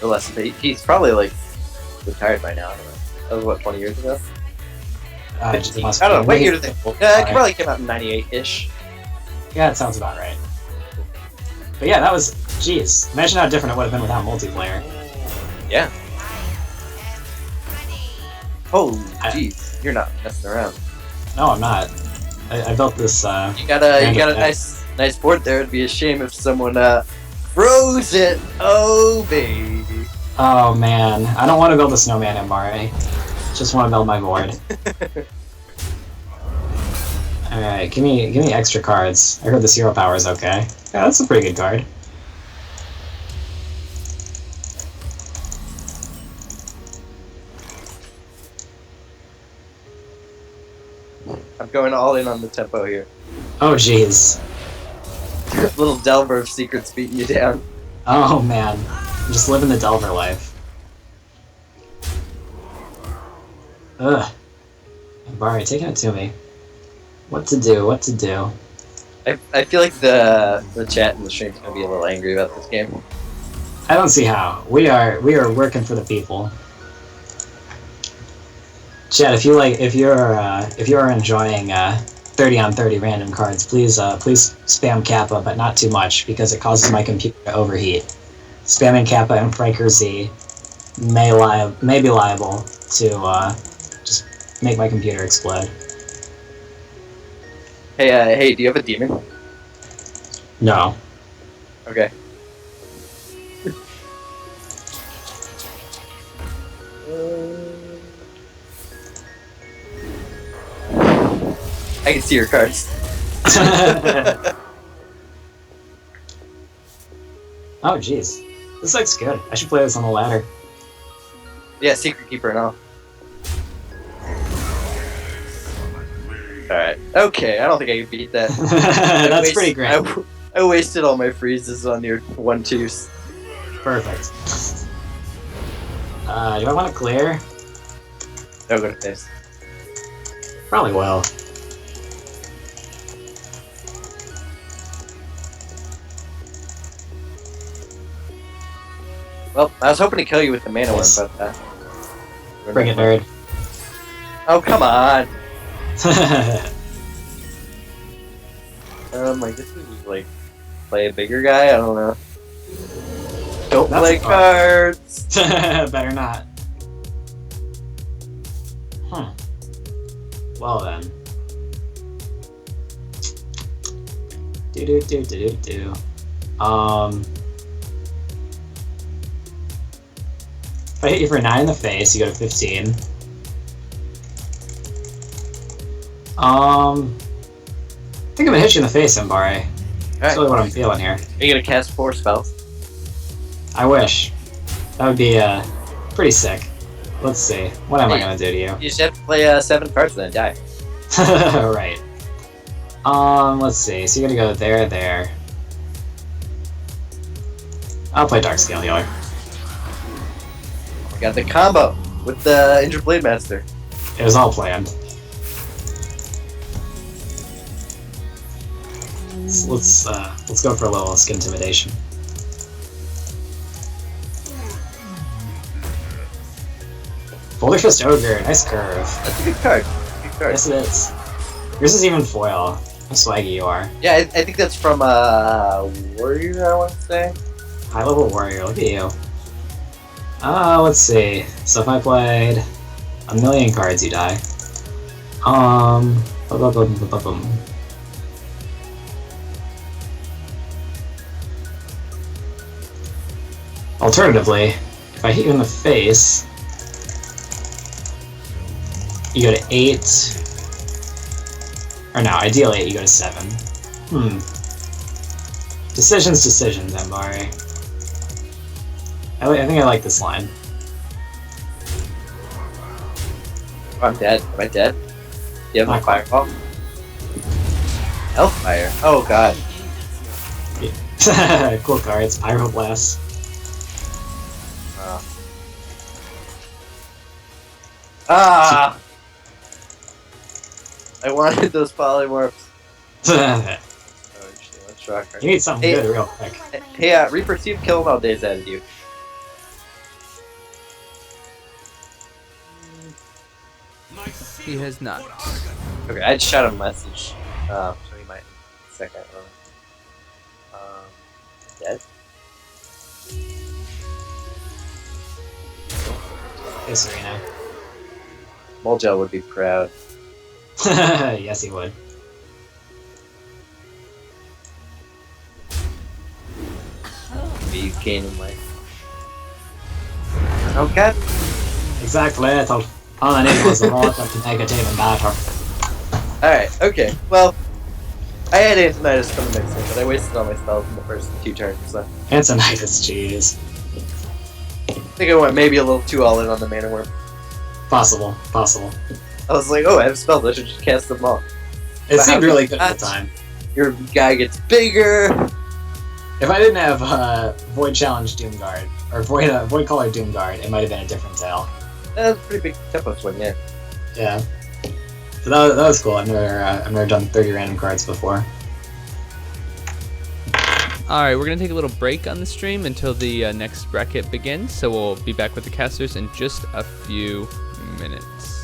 or less. He's probably like retired by now. I don't know. That was what, 20 years ago? I don't know. What year do they? It probably came out in '98-ish. Yeah, it sounds about right. But yeah, that was. Jeez, imagine how different it would have been without multiplayer. Yeah. Oh, jeez, you're not messing around. No, I'm not. I built this. You got a nice board there. It'd be a shame if someone froze it. Oh baby. Oh man, I don't want to build a snowman in Mare. Just want to build my board. All right, give me extra cards. I heard the Zero Power is okay. Yeah, that's a pretty good card. I'm going all in on the tempo here. Oh jeez. Little Delver of Secrets beating you down. Oh man, I'm just living the Delver life. Ugh. Barry, taking it to me. What to do? What to do? I feel like the chat and the stream's gonna be a little angry about this game. I don't see how. We are working for the people. Chat, if you're enjoying 30 on 30 random cards, please spam Kappa, but not too much because it causes my computer to overheat. Spamming Kappa and Franker Z may be liable to just make my computer explode. Hey, do you have a demon? No. Okay. I can see your cards. Oh jeez, this looks good. I should play this on the ladder. Yeah, Secret Keeper and all. Alright. Okay, I don't think I can beat that. That's pretty great. I wasted all my freezes on your 1-2s. Perfect. Do I want to clear? No, go to face. Probably will. Well, I was hoping to kill you with the mana Yes. one, but Bring it, nerd. Oh, come on! I guess we just like play a bigger guy. I don't know. Don't That's play cards. Better not. Huh. Well then. Do. If I hit you for 9 in the face, you go to 15. I think I'm gonna hit you in the face, Mbare. That's really what I'm feeling here. Are you gonna cast 4 spells? I wish. That would be pretty sick. Let's see. What am I gonna do to you? You just have to play 7 cards and then die. Right. Let's see. So you're gonna go there. I'll play Darkscale Healer. We got the combo with the Injured Blade Master. It was all planned. Let's go for a little skin intimidation. Boulder Fist Ogre, nice curve. That's a good card. Good card. Yes, it is. Yours is even foil. How swaggy you are. Yeah, I think that's from Warrior, I want to say. High level warrior, look at you. Let's see. So if I played a million cards, you die. Alternatively, if I hit you in the face, you go to 8. Or no, ideally 8, you go to 7. Decisions, Mbare. I think I like this line. I'm dead. Am I dead? Do you have my Not quite. fireball? Hellfire. Oh god. Cool cards. Pyroblast. Ah! I wanted those polymorphs. Oh, interesting. Let's draw a card. You need something good real quick. Hey, Reaper, see if killing all days out of you. He has not. Okay, I just shot him a message. So he might second. Dead. Hey, Serena. Moljel would be proud. Yes, he would. He's gaining life. Okay. Exactly. All I need was a lot of negative and matter. Alright, okay. Well, I had Antonitis come next turn, but I wasted all my spells in the first 2 turns, so... Antonitis, jeez. I think I went maybe a little too all in on the Mana Worm. Possible. I was like, oh, I have spells, I should just cast them all. It seemed really good at the time. Your guy gets bigger. If I didn't have Void Challenge Doomguard, or Void Collar Doomguard, it might have been a different tale. That's a pretty big tempo swing, yeah. Yeah. So that was cool. I've never done 30 random cards before. Alright, we're going to take a little break on the stream until the next bracket begins, so we'll be back with the casters in just a few minutes.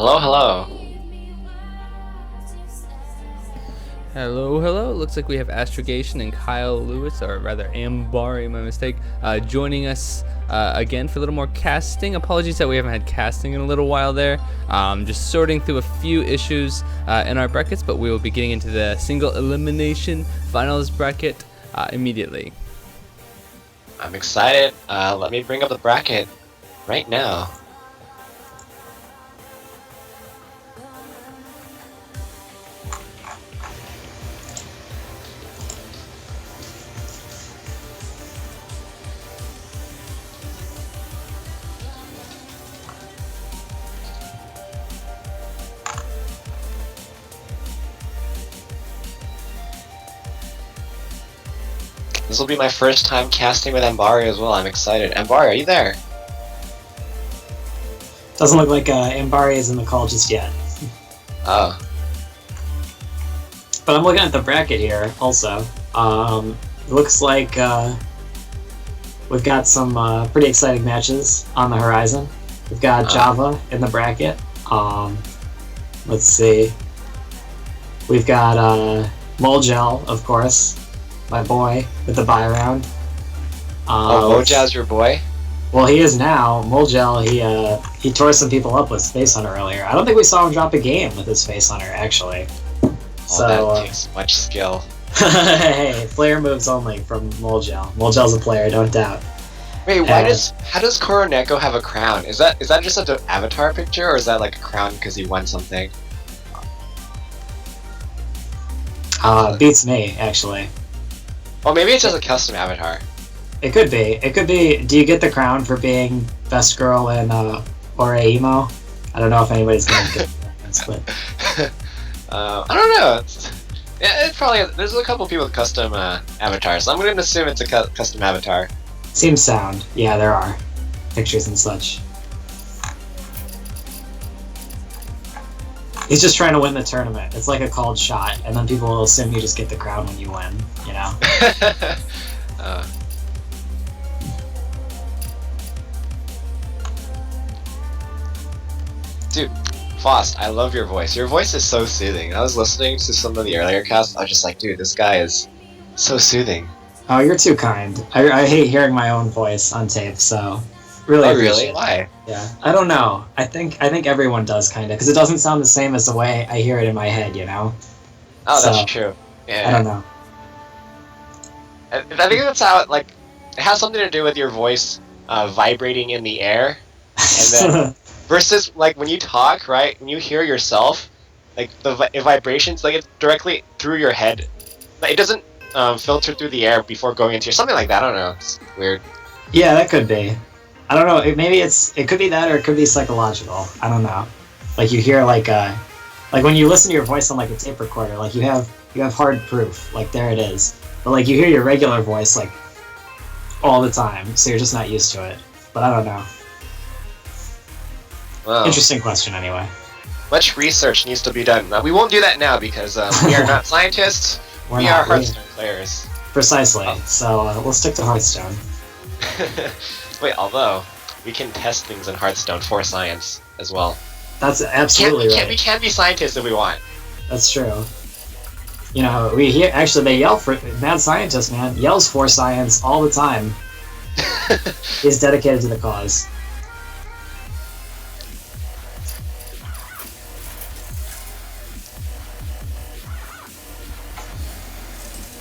Hello, hello. Hello, hello. Looks like we have Astrogation and Kyle Lewis, or rather Ambari, my mistake, joining us again for a little more casting. Apologies that we haven't had casting in a little while there. Just sorting through a few issues in our brackets, but we will be getting into the single elimination finals bracket immediately. I'm excited. Let me bring up the bracket right now. This will be my first time casting with Ambari as well. I'm excited. Ambari, are you there? Doesn't look like Ambari is in the call just yet. Oh. But I'm looking at the bracket here also. It looks like we've got some pretty exciting matches on the horizon. We've got Java in the bracket. Let's see. We've got Moljel, of course. My boy with the buy round. Mojel's your boy? Well, he is now. Moljel, he tore some people up with Space Hunter earlier. I don't think we saw him drop a game with his Space Hunter, actually. That takes much skill. Hey, player moves only from Moljel. Moljel's a player, don't doubt. Wait, how does Koroneko have a crown? Is that just an avatar picture, or is that like a crown because he won something? Beats me, actually. Or maybe it's just a custom avatar. It could be. It could be. Do you get the crown for being best girl in Ore Emo? I don't know if anybody's gonna get the but I don't know. It's probably there's a couple people with custom avatars. So I'm going to assume it's a custom avatar. Seems sound. Yeah, there are pictures and such. He's just trying to win the tournament. It's like a called shot, and then people will assume you just get the crown when you win, you know? Dude, Faust, I love your voice. Your voice is so soothing. I was listening to some of the earlier casts, I was just like, dude, this guy is so soothing. Oh, you're too kind. I hate hearing my own voice on tape, so... Really? Oh, really? Why? Yeah. I don't know. I think everyone does, kind of, because it doesn't sound the same as the way I hear it in my head, you know? Oh, so, that's true. Yeah. I don't know. I think that's how it has something to do with your voice vibrating in the air, and then versus like when you talk, right? When you hear yourself, like the vibrations, like it's directly through your head. Like, it doesn't filter through the air before going into something like that. I don't know. It's weird. Yeah, that could be. I don't know. It could be that, or it could be psychological. I don't know. Like you hear like when you listen to your voice on like a tape recorder, like you have hard proof. Like there it is. But like you hear your regular voice like all the time, so you're just not used to it. But I don't know. Wow. Interesting question, anyway. Much research needs to be done. We won't do that now because we are not scientists. We are Hearthstone players. Precisely. So we'll stick to Hearthstone. Wait, although we can test things in Hearthstone for science as well. That's absolutely right. We can be scientists if we want. That's true. You know, they yell for mad scientist, man. Yells for science all the time. He's dedicated to the cause.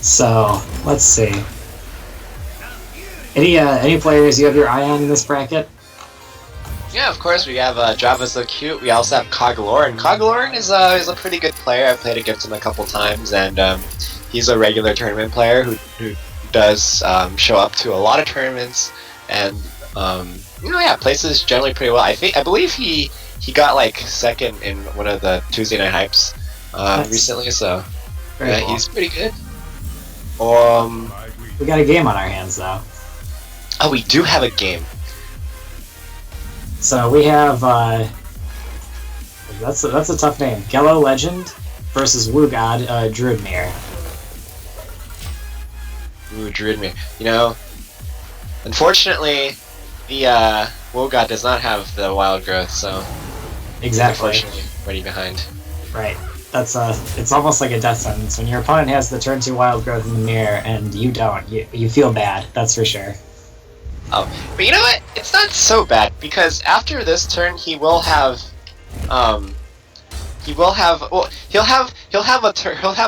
So let's see. Any players you have your eye on in this bracket? Yeah, of course. We have Java So Cute. We also have Coglorin. Coglorin is a pretty good player. I've played against him a couple times, and he's a regular tournament player who does show up to a lot of tournaments, and places generally pretty well. I believe he got like second in one of the Tuesday Night Hypes recently, so yeah, cool. He's pretty good. We got a game on our hands though. Oh, we do have a game. So we have that's a tough name. Gello Legend versus Wu God Druidmere. Ooh, Druidmere. You know, unfortunately, the Wu God does not have the wild growth, so Exactly. Unfortunately, running behind. Right. That's it's almost like a death sentence. When your opponent has the turn 2 Wild Growth in the mirror and you don't, you feel bad, that's for sure. Oh, but you know what? It's not so bad, because after this turn he will have well, he'll have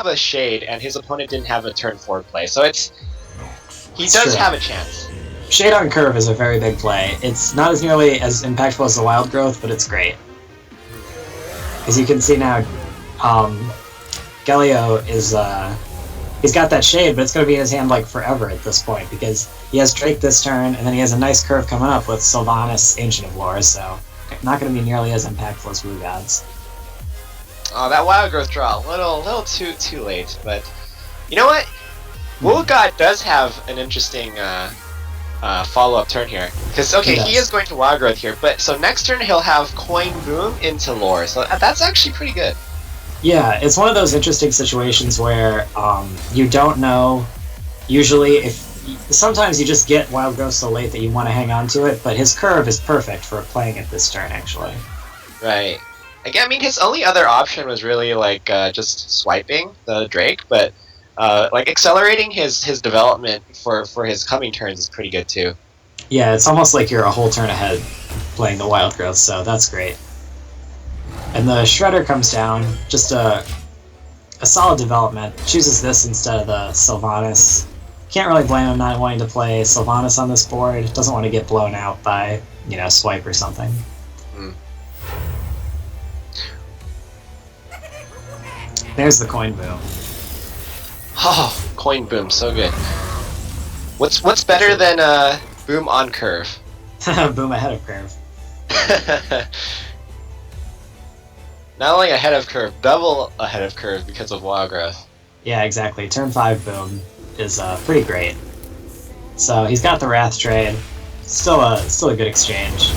a shade, and his opponent didn't have a turn 4 play, so he does have a chance. Shade on curve is a very big play. It's not as nearly as impactful as the Wild Growth, but it's great. As you can see now, Galio is, he's got that shade, but it's going to be in his hand like forever at this point, because he has Drake this turn, and then he has a nice curve coming up with Sylvanas, Ancient of Lore, so not going to be nearly as impactful as Woo Gods. Oh, that Wild Growth draw, a little too late, but you know what? Woo God does have an interesting follow-up turn here, because he is going to Wild Growth here, but so next turn he'll have Coin Boom into Lore, so that's actually pretty good. Yeah, it's one of those interesting situations where you don't know. Usually, sometimes you just get Wild Growth so late that you want to hang on to it, but his curve is perfect for playing it this turn, actually. Right. Again, I mean, his only other option was really like just swiping the Drake, but like accelerating his development for his coming turns is pretty good too. Yeah, it's almost like you're a whole turn ahead playing the Wild Growth, so that's great. And the Shredder comes down, just a solid development. Chooses this instead of the Sylvanas. Can't really blame him not wanting to play Sylvanas on this board. Doesn't want to get blown out by, swipe or something. There's the Coin Boom. Oh, Coin Boom, so good. What's better than Boom on curve? Boom ahead of curve. Not only ahead of curve, double ahead of curve because of Wild Growth. Yeah, exactly. Turn 5 Boom is pretty great. So he's got the Wrath trade. Still a good exchange.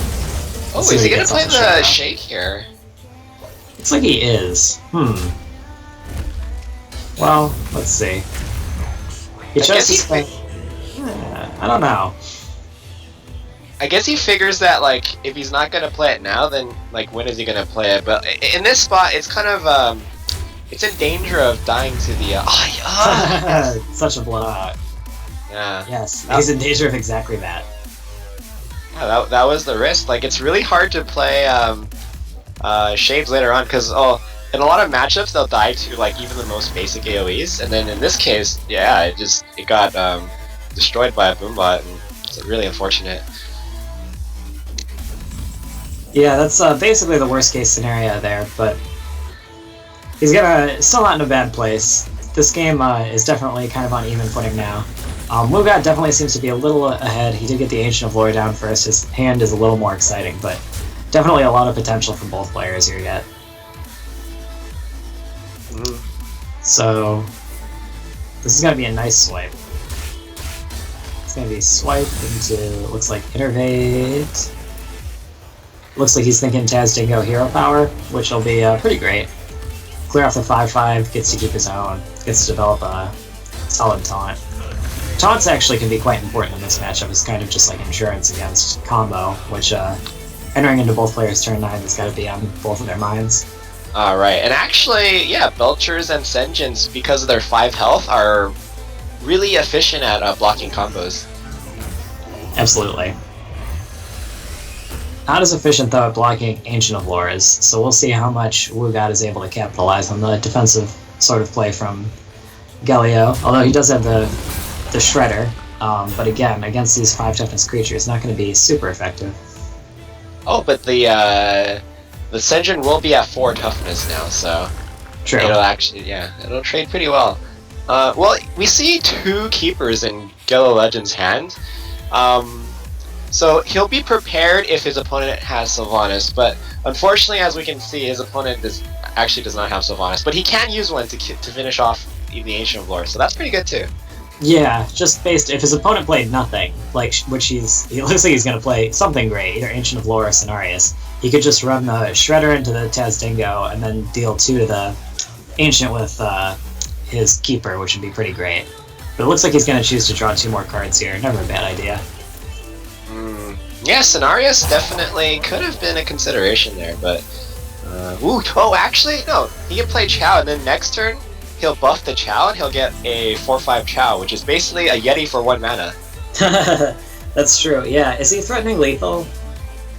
Oh, is he gonna play the Shake here? Looks like he is. Well, let's see. He chose to spend. I don't know. I guess he figures that, like, if he's not gonna play it now, then, like, when is he gonna play it? But in this spot, it's kind of, it's in danger of dying to the, Such a blowout. Yeah. Yes, he's in danger of exactly that. Yeah, that was the risk. Like, it's really hard to play, Shades later on, because, in a lot of matchups, they'll die to, like, even the most basic AoEs, and then in this case, yeah, it got, destroyed by a Boombot, and it's really unfortunate. Yeah, that's basically the worst case scenario there, but he's still not in a bad place. This game is definitely kind of on even footing now. Mugat definitely seems to be a little ahead. He did get the Ancient of Lore down first. His hand is a little more exciting, but definitely a lot of potential from both players here yet. So this is going to be a nice swipe. It's going to be swipe into, looks like Innervate. Looks like he's thinking Taz Dingo Hero Power, which will be pretty great. Clear off the 5/5, gets to keep his own, gets to develop a solid taunt. Taunts actually can be quite important in this matchup. It's kind of just like insurance against combo, which entering into both players' turn 9 has got to be on both of their minds. Right, and actually, yeah, Belchers and Senjins, because of their 5 health, are really efficient at blocking combos. Absolutely. Not as efficient, though, at blocking Ancient of Lore is, so we'll see how much Wugat is able to capitalize on the defensive sort of play from Galio, although he does have the Shredder, but again, against these 5 toughness creatures, not going to be super effective. Oh, but the Senjin will be at 4 toughness now, so True. It'll actually, it'll trade pretty well. Well, we see 2 keepers in Gelo Legend's hand. So he'll be prepared if his opponent has Sylvanas, but unfortunately, as we can see, his opponent does not have Sylvanas, but he can use one to finish off the Ancient of Lore, so that's pretty good too. Yeah, just based if his opponent played nothing, like he looks like he's gonna play something great, either Ancient of Lore or Cenarius, he could just run the Shredder into the Taz Dingo and then deal 2 to the Ancient with his Keeper, which would be pretty great. But it looks like he's gonna choose to draw 2 more cards here. Never a bad idea. Yeah, Cenarius definitely could have been a consideration there, but Oh, actually, no. He can play Chow, and then next turn, he'll buff the Chow, and he'll get a 4/5 Chow, which is basically a Yeti for 1 mana. That's true, yeah. Is he threatening lethal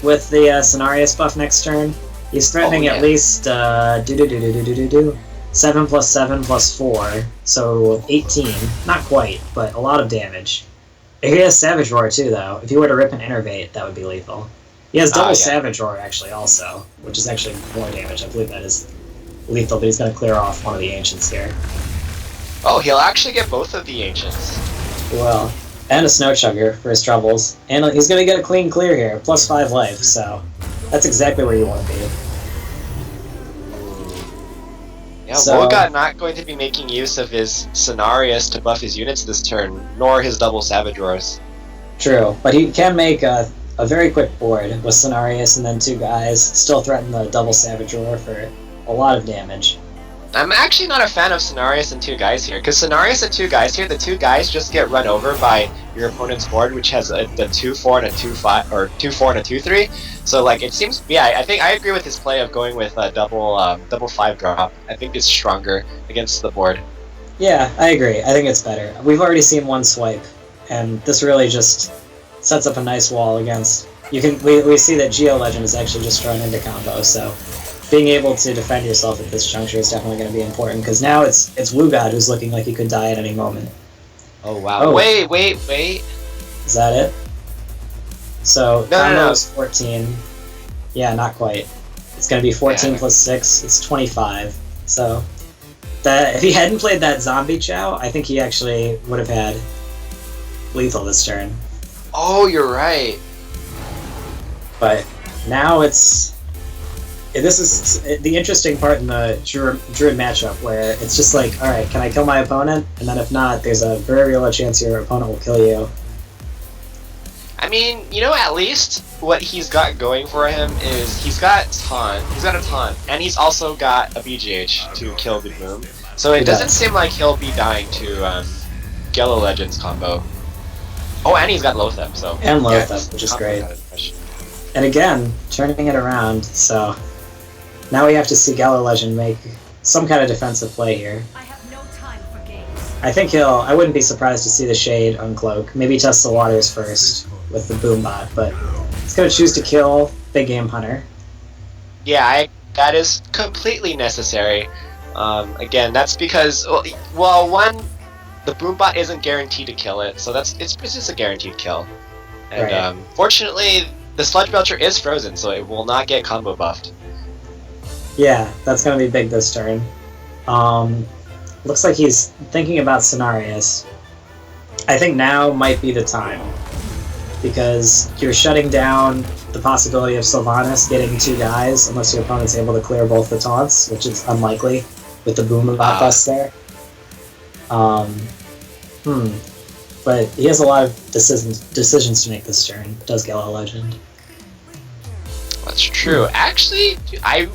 with the Cenarius buff next turn? He's threatening at least 7 + 7 + 4, so 18. Not quite, but a lot of damage. He has Savage Roar too, though. If he were to rip an Innervate, that would be lethal. He has double Savage Roar, actually, also, which is actually more damage. I believe that is lethal, but he's going to clear off one of the Ancients here. Oh, he'll actually get both of the Ancients. Well, and a Snow Chugger for his troubles. And he's going to get a clean clear here, +5 life, so that's exactly where you want to be. Yeah, Woga not going to be making use of his Cenarius to buff his units this turn, nor his double Savage Roars. True, but he can make a very quick board with Cenarius and then 2 guys, still threaten the double Savage Roar for a lot of damage. I'm actually not a fan of Cenarius and 2 guys here, because Cenarius and 2 guys here, the 2 guys just get run over by your opponent's board, which has the 2/4 and a 2/5, or 2/4 and a 2/3. So like it seems, yeah, I think I agree with his play of going with a double 5 drop. I think it's stronger against the board. Yeah, I agree. I think it's better. We've already seen 1 swipe, and this really just sets up a nice wall against. We see that Geo Legend is actually just thrown into combo, so being able to defend yourself at this juncture is definitely going to be important, because now it's Wugod who's looking like he could die at any moment. Oh wow! Oh. Wait! Is that it? So no. is 14. Yeah, not quite. It's going to be 14 + 6. It's 25. So that if he hadn't played that zombie Chow, I think he actually would have had lethal this turn. Oh, you're right. But now this is the interesting part in the Druid matchup, where it's just like, alright, can I kill my opponent? And then if not, there's a very real chance your opponent will kill you. I mean, you know, at least what he's got going for him is he's got a taunt, and he's also got a BGH to kill the boom. So it doesn't seem like he'll be dying to Yellow Legends combo. Oh, and he's got Lothep, so... And Lothep, which is great. And again, turning it around, so... Now we have to see Gallo Legend make some kind of defensive play here. I have no time for games. I think I wouldn't be surprised to see the Shade uncloak. Maybe test the waters first with the Boombot, but he's going to choose to kill Big Game Hunter. Yeah, that is completely necessary. Again, that's because, well, one, the Boombot isn't guaranteed to kill it, so it's just a guaranteed kill. And fortunately, the Sludge Belcher is frozen, so it will not get combo buffed. Yeah, that's going to be big this turn. Looks like he's thinking about Cenarius. I think now might be the time, because you're shutting down the possibility of Sylvanas getting 2 guys unless your opponent's able to clear both the taunts, which is unlikely with the Boombot bust there. But he has a lot of decisions to make this turn, does Gallo Legend. That's true. Actually, I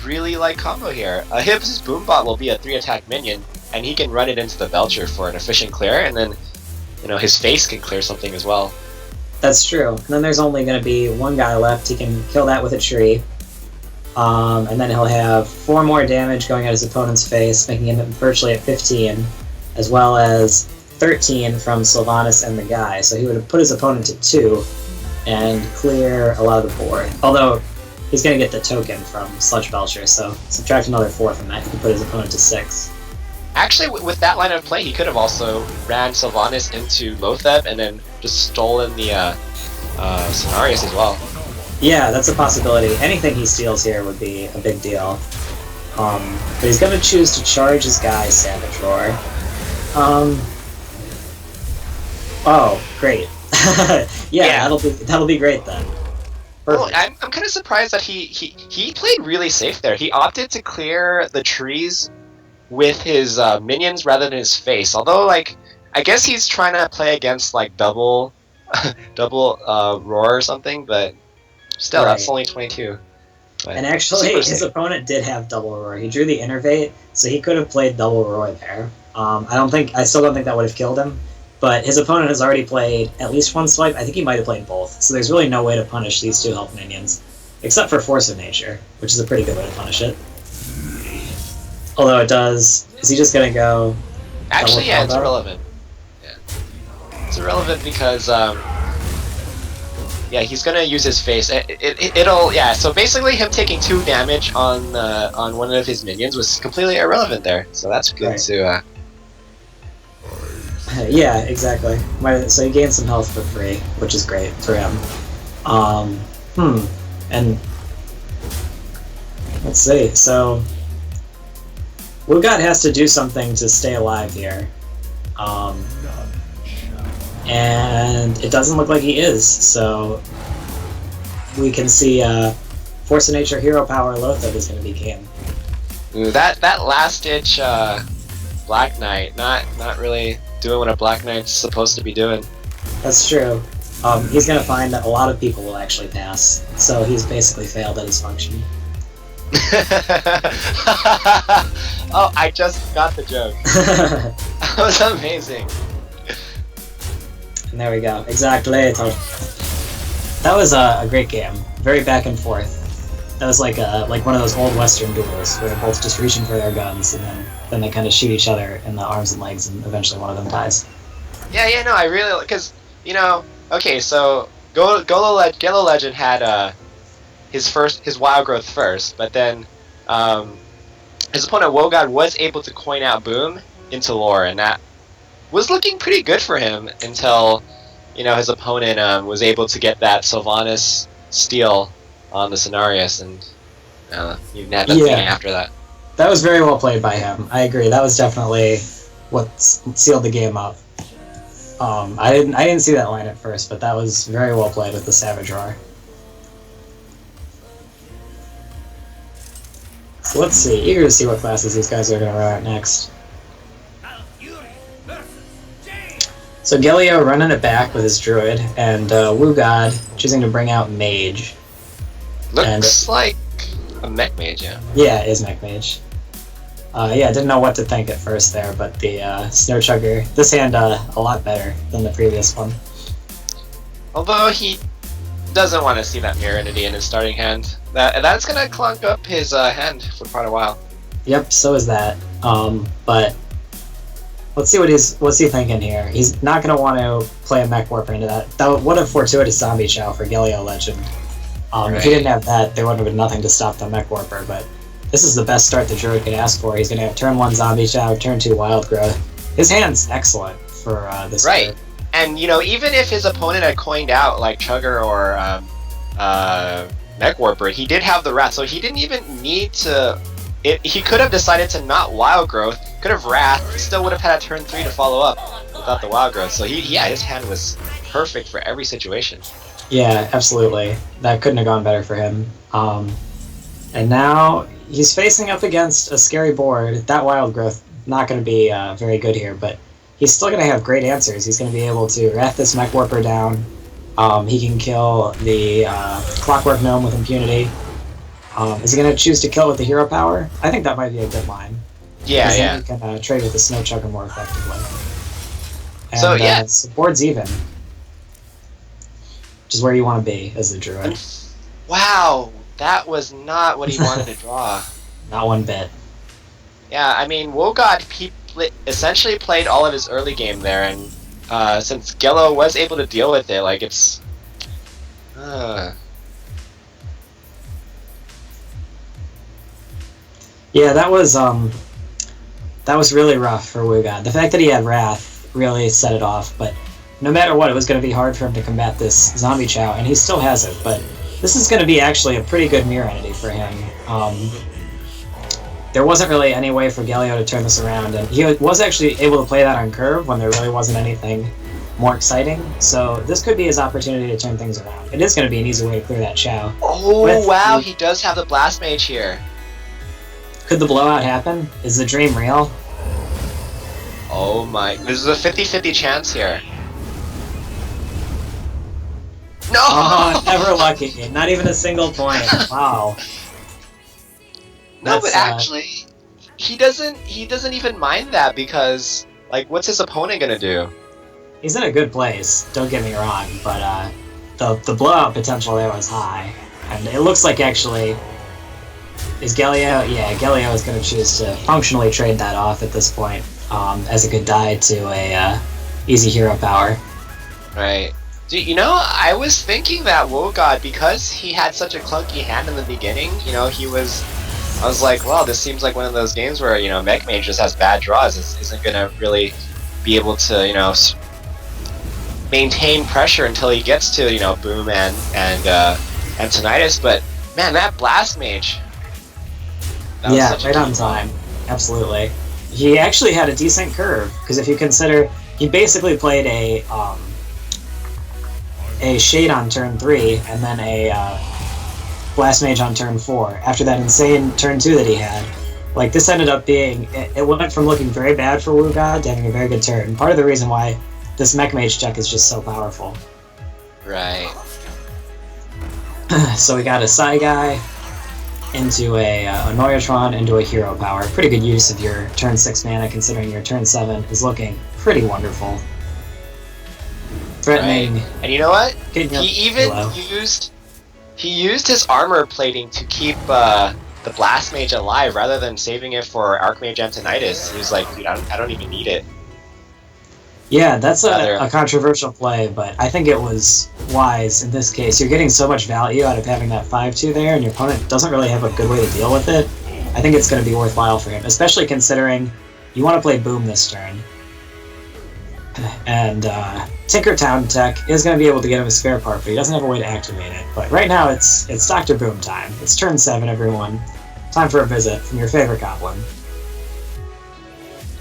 really like combo here. His Boombot will be a 3-attack minion, and he can run it into the Belcher for an efficient clear, and then, you know, his face can clear something as well. That's true. And then there's only going to be 1 guy left. He can kill that with a tree. And then he'll have 4 more damage going at his opponent's face, making him virtually at 15, as well as 13 from Sylvanas and the guy. So he would have put his opponent to 2 and clear a lot of the board. Although he's going to get the token from Sludge Belcher, so subtract another 4 from that, he can put his opponent to 6. Actually, with that line of play, he could have also ran Sylvanas into Lothep and then just stolen the Cenarius as well. Yeah, that's a possibility. Anything he steals here would be a big deal. But he's going to choose to charge his guy Savage Roar. Oh, great. yeah, that'll be great then. Well, I'm kind of surprised that he played really safe there. He opted to clear the trees with his minions rather than his face. Although, like, I guess he's trying to play against like double roar or something. But still, that's only 22. But and actually, his opponent did have double roar. He drew the Innervate, so he could have played double roar there. I still don't think that would have killed him. But his opponent has already played at least 1 swipe. I think he might have played both. So there's really no way to punish these 2 health minions. Except for Force of Nature, which is a pretty good way to punish it. Although it does... Is he just gonna go... Actually, yeah, it's combo? irrelevant. Yeah. It's irrelevant because, yeah, he's gonna use his face. It'll, yeah, so basically him taking 2 damage on one of his minions was completely irrelevant there. So that's good Right. to, Yeah, exactly. So he gained some health for free, which is great for him. And let's see. So Wugot has to do something to stay alive here, and it doesn't look like he is. So we can see Force of Nature Hero Power Lothar is going to be king. Ooh, that last ditch Black Knight, not really doing what a Black Knight's supposed to be doing. That's true. He's going to find that a lot of people will actually pass, so he's basically failed at his function. Oh, I just got the joke. That was amazing. And there we go. Exactly. That was a great game. Very back and forth. That was like one of those old Western duels where they're both just reaching for their guns and then they kind of shoot each other in the arms and legs, and eventually one of them dies. Yeah, no, I really, because, you know, okay, so Gelo Legend had his wild growth first, but then his opponent Wogod was able to coin out Boom into lore, and that was looking pretty good for him until, you know, his opponent was able to get that Sylvanas steal on the Cenarius, and you had nothing after that. That was very well played by him. I agree. That was definitely what sealed the game up. I didn't see that line at first, but that was very well played with the Savage Roar. So let's see. Eager to see what classes these guys are going to run out next. So Gelio running it back with his Druid, and Wugod choosing to bring out Mage. Looks like a Mech Mage, yeah. Yeah, it is Mech Mage. Yeah, didn't know what to think at first there, but the Snow Chugger, this hand a lot better than the previous one. Although he doesn't want to see that Mirror Entity in his starting hand. That's going to clunk up his hand for quite a while. Yep, so is that. But let's see what's he thinking here. He's not going to want to play a Mech Warper into that. What a fortuitous Zombie Chow for Gelio Legend. Right. If he didn't have that, there wouldn't have been nothing to stop the Mech Warper, but this is the best start the Druid could ask for. He's going to have turn 1 Zombie Chow, turn 2 Wild Growth. His hand's excellent for this Right. Druid. And, you know, even if his opponent had coined out, like, Chugger or Mech Warper, he did have the Wrath, so he didn't even need to... He could have decided to not Wild Growth, could have Wrath, still would have had a turn 3 to follow up without the Wild Growth. So, his hand was perfect for every situation. Yeah, absolutely. That couldn't have gone better for him. And now he's facing up against a scary board. That Wild Growth not going to be very good here, but he's still going to have great answers. He's going to be able to Wrath this Mech Warper down. He can kill the Clockwork Gnome with impunity. Is he going to choose to kill with the Hero Power? I think that might be a good line. Yeah. Then he can trade with the Snow Chugger more effectively. And, So, yeah. the board's even. Which is where you want to be as the Druid. Wow, that was not what he wanted to draw. Not one bit. Yeah, I mean, Wogod essentially played all of his early game there, and since Gelo was able to deal with it, like, it's... Yeah, that was really rough for Wugod. The fact that he had Wrath really set it off, but no matter what, it was going to be hard for him to combat this Zombie Chow, and he still has it, but this is going to be actually a pretty good Mirror Entity for him. There wasn't really any way for Gelio to turn this around, and he was actually able to play that on curve when there really wasn't anything more exciting, so this could be his opportunity to turn things around. It is going to be an easy way to clear that Chow. Oh, wow, he does have the Blast Mage here. Could the blowout happen? Is the dream real? Oh my, this is a 50-50 chance here. No! Oh, never lucky. Not even a single point. Wow. No, That's, but actually, he doesn't even mind that because, like, what's his opponent gonna do? He's in a good place, don't get me wrong, but the blowout potential there was high. And it looks like actually, is Galio? Yeah, Galio is going to choose to functionally trade that off at this point as a good die to a easy hero power. Right. You know, I was thinking that WoGod, because he had such a clunky hand in the beginning, you know, I was like, well, this seems like one of those games where, you know, Mech Mage just has bad draws, isn't going to really be able to, you know, maintain pressure until he gets to, you know, Boom and Tinnitus, but man, that Blast Mage. Yeah, right on time. Absolutely. He actually had a decent curve, because if you consider, he basically played a Shade on turn 3, and then a Blast Mage on turn 4. After that insane turn 2 that he had, like this ended up being, it went from looking very bad for WoGod to having a very good turn. Part of the reason why this Mech Mage deck is just so powerful. Right. So we got a Psy Guy into a Noyatron into a hero power. Pretty good use of your turn 6 mana, considering your turn 7 is looking pretty wonderful. Threatening. Right. And you know what? He even Halo. used his armor plating to keep the Blast Mage alive rather than saving it for Archmage and Tinnitus. He was like, dude, I don't even need it. Yeah, that's a controversial play, but I think it was wise in this case. You're getting so much value out of having that 5-2 there, and your opponent doesn't really have a good way to deal with it. I think it's going to be worthwhile for him, especially considering you want to play Boom this turn. And Tinkertown Tech is going to be able to get him a spare part, but he doesn't have a way to activate it. But right now, it's Dr. Boom time. It's turn 7, everyone. Time for a visit from your favorite goblin.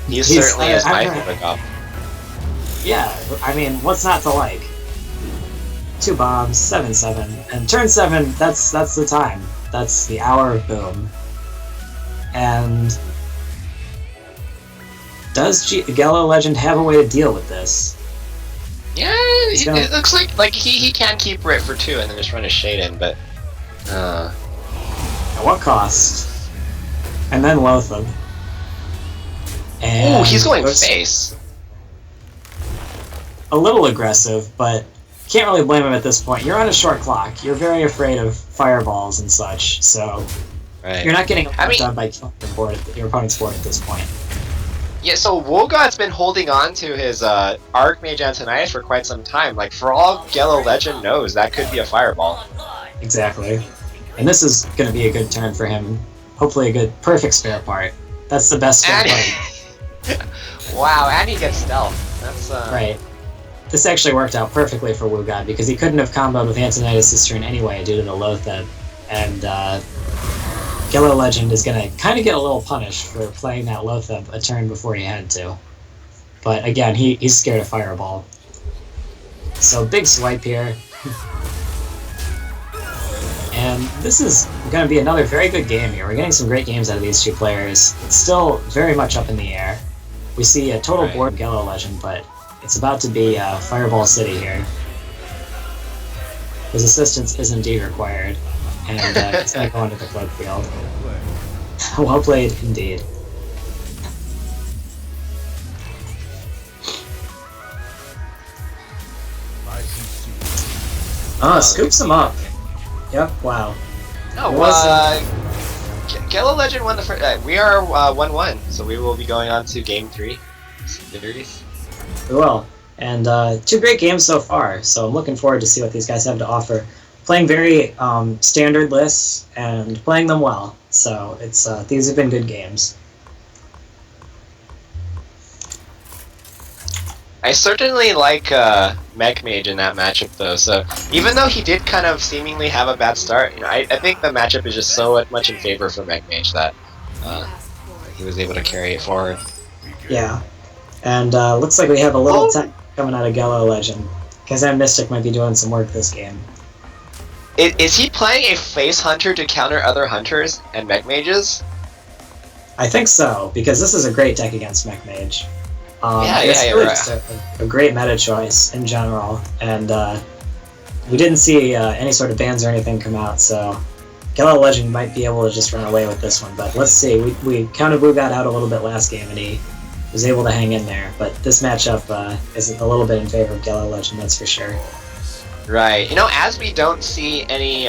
He certainly is my favorite goblin. Yeah, I mean, what's not to like? 2 bombs, 7/7, and turn 7. That's the time. That's the hour of Boom. And does Gallo Legend have a way to deal with this? Yeah, it looks like he can keep Rit for 2 and then just run a Shade in, but at what cost? And then Loatheb. Oh, he's going face. A little aggressive, but can't really blame him at this point. You're on a short clock. You're very afraid of fireballs and such, so you're not getting done by killing your opponent's board at this point. Yeah, so WoGod's been holding on to his Archmage and Tinnitus for quite some time. Like, for all Gallo Legend knows, that could be a fireball. Exactly. And this is going to be a good turn for him. Hopefully a good, perfect spare part. That's the best spare part. Wow, and he gets stealth. That's Right. This actually worked out perfectly for WoGod, because he couldn't have comboed with Antonidas this turn anyway due to the Loatheb. And Gallo Legend is going to kind of get a little punished for playing that Loatheb a turn before he had to. But again, he's scared of Fireball. So big swipe here. And this is going to be another very good game here. We're getting some great games out of these two players. It's still very much up in the air. We see a total board of Gallo Legend, but it's about to be Fireball City here. His assistance is indeed required, and it's going to go into the cloak field. Well played, indeed. Scoops him up. Yep, wow. Gallo Legend won the first. We are 1-1, so we will be going on to Game 3 series. We will. And 2 great games so far, so I'm looking forward to see what these guys have to offer. Playing very standard lists and playing them well, so it's these have been good games. I certainly like Mech Mage in that matchup, though. So even though he did kind of seemingly have a bad start, you know, I think the matchup is just so much in favor for Mech Mage that he was able to carry it forward. Yeah, and looks like we have a little tech coming out of Gallo Legend. Kazan Mystic might be doing some work this game. Is he playing a Face Hunter to counter other Hunters and Mech Mages? I think so, because this is a great deck against Mech Mage. It's really just a great meta choice in general, and we didn't see any sort of bans or anything come out, so Gallo Legend might be able to just run away with this one, but let's see. We counted WoGod out a little bit last game, and he was able to hang in there, but this matchup is a little bit in favor of Gallo Legend, that's for sure. Right. You know, as we don't see any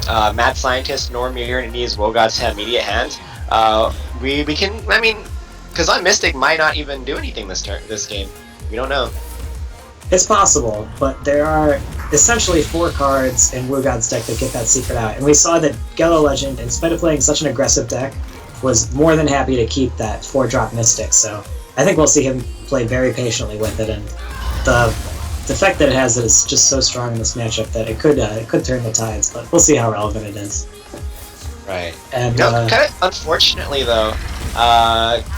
Mad Scientist nor Mirror needs Wogods to have immediate hand, we can. I mean, because on Mystic might not even do anything this game. We don't know. It's possible, but there are essentially 4 cards in Wogod's deck that get that secret out, and we saw that Gello Legend, in spite of playing such an aggressive deck, was more than happy to keep that 4-drop Mystic, so I think we'll see him play very patiently with it, and the fact that it has it is just so strong in this matchup that it could turn the tides, but we'll see how relevant it is. Right. And kind of unfortunately though,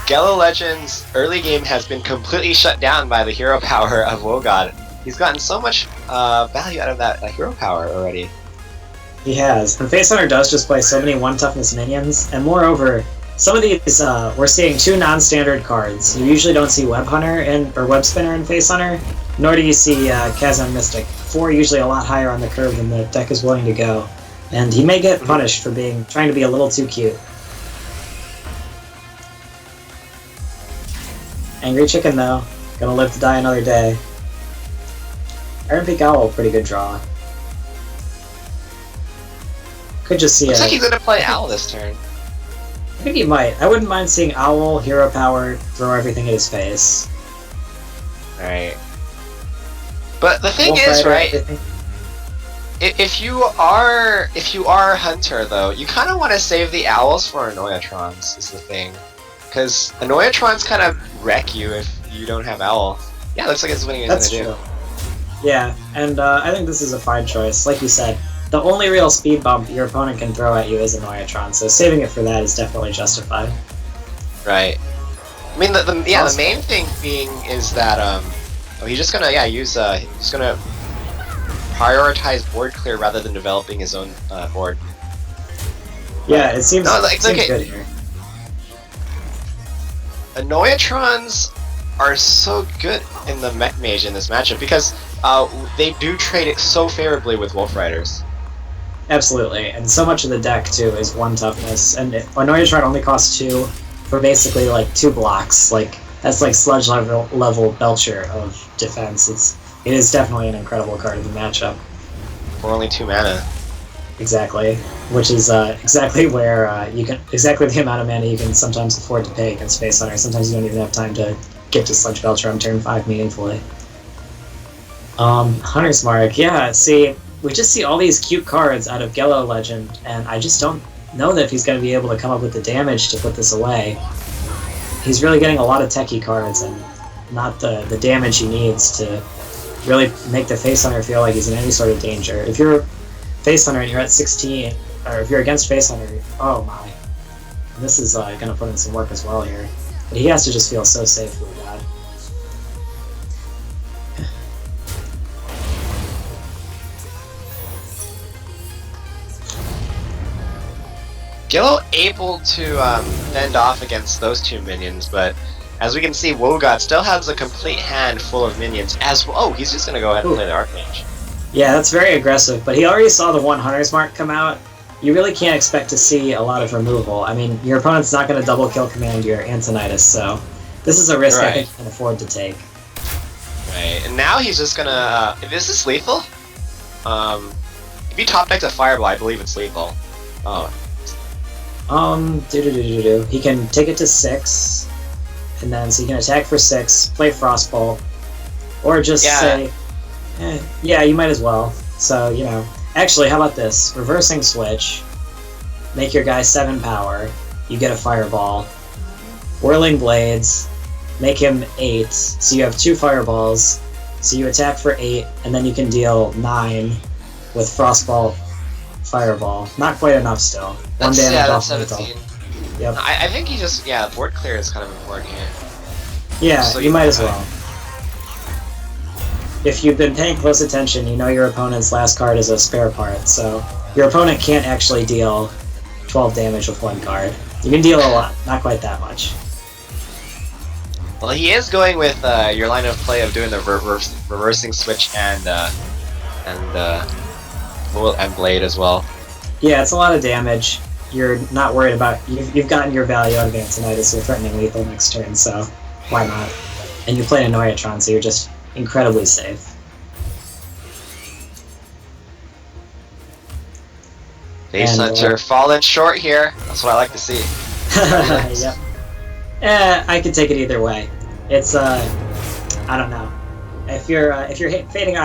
Gello Legend's early game has been completely shut down by the hero power of Wogod. He's gotten so much value out of that hero power already. He has. And Face Hunter does just play so many 1-toughness minions, and moreover, some of these, we're seeing 2 non-standard cards. You usually don't see Web Hunter or Web Spinner in Face Hunter, nor do you see Kazan Mystic. 4 usually a lot higher on the curve than the deck is willing to go. And he may get punished for trying to be a little too cute. Angry Chicken, though. Gonna live to die another day. Iron Peak Owl, pretty good draw. Could just see Looks like he's gonna play Owl this turn. I think he might. I wouldn't mind seeing Owl, Hero Power, throw everything at his face. Right. But the thing Wolf is, Rider, right? If you are Hunter though, you kind of want to save the owls for Annoyatrons. Is the thing, because Annoyatrons kind of wreck you if you don't have owl. Yeah, looks like it's what he's gonna do. True. Yeah, and I think this is a fine choice. Like you said, the only real speed bump your opponent can throw at you is Annoyatron, so saving it for that is definitely justified. Right. I mean, the main thing being is that he's just gonna use he's gonna prioritize board clear rather than developing his own board. Yeah, it seems, seems good here. Annoyatrons are so good in the Mech Mage in this matchup because they do trade it so favorably with Wolf Riders. Absolutely, and so much of the deck too is 1 toughness, and Annoyatron only costs 2 for basically like 2 blocks. Like that's like sludge level Belcher of defense. It is definitely an incredible card in the matchup. For only 2 mana. Exactly, which is exactly where exactly the amount of mana you can sometimes afford to pay against Face Hunter. Sometimes you don't even have time to get to Sludge Belcher on turn 5 meaningfully. Hunter's Mark, yeah. See, we just see all these cute cards out of Gello Legend, and I just don't know that if he's going to be able to come up with the damage to put this away. He's really getting a lot of techie cards and not the damage he needs to really make the Face Hunter feel like he's in any sort of danger. If you're Face Hunter and you're at 16, or if you're against Face Hunter, oh my. This is going to put in some work as well here. But he has to just feel so safe with that. Gello able to fend off against those 2 minions, but as we can see, Wogod still has a complete hand full of minions as well. Oh, he's just gonna go ahead and play the Archmage. Yeah, that's very aggressive, but he already saw the 1 Hunter's Mark come out. You really can't expect to see a lot of removal. I mean, your opponent's not going to double kill command your Antonitis, so this is a risk I think you can afford to take. Right, and now he's just gonna, is this lethal? If you top deck a Fireball, I believe it's lethal. Oh. He can take it to 6, and then so he can attack for 6, play Frostbolt, or just say, yeah, you might as well. So, you know, actually, how about this? Reversing Switch, make your guy 7 power, you get a Fireball. Whirling Blades, make him 8, so you have 2 Fireballs, so you attack for 8, and then you can deal 9 with Frostbolt, Fireball. Not quite enough still. That's, 1 damage that's off 17. Yep. I think he just, board clear is kind of important here. Yeah, So you might as well. If you've been paying close attention, you know your opponent's last card is a spare part, so your opponent can't actually deal 12 damage with 1 card. You can deal a lot, not quite that much. Well, he is going with your line of play of doing the reversing switch and blade as well. Yeah, it's a lot of damage. You're not worried about you've gotten your value out of Antonitis. You're threatening lethal next turn, so why not? And you play Annoyatron, so you're just incredibly safe. Base Hunter falling short here. That's what I like to see. Yep. I could take it either way. It's I don't know. If you're hating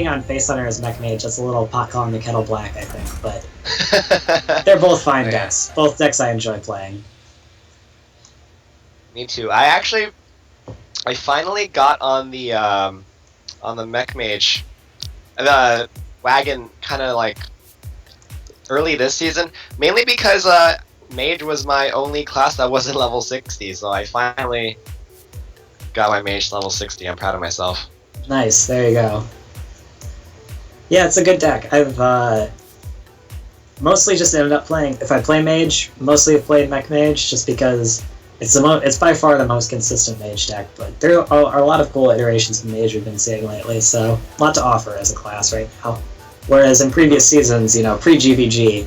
on Face Hunter as Mech Mage, that's a little pot calling the kettle black, I think. But they're both fine decks. Both decks I enjoy playing. Me too. I finally got on the Mech Mage wagon kind of like early this season, mainly because Mage was my only class that wasn't level 60, so I finally got my Mage to level 60. I'm proud of myself. Nice, there you go. Yeah, it's a good deck. I've mostly just ended up playing, if I play Mage, mostly have played Mech Mage just because it's by far the most consistent Mage deck, but there are a lot of cool iterations of Mage we've been seeing lately, so a lot to offer as a class right now. Whereas in previous seasons, pre-GVG,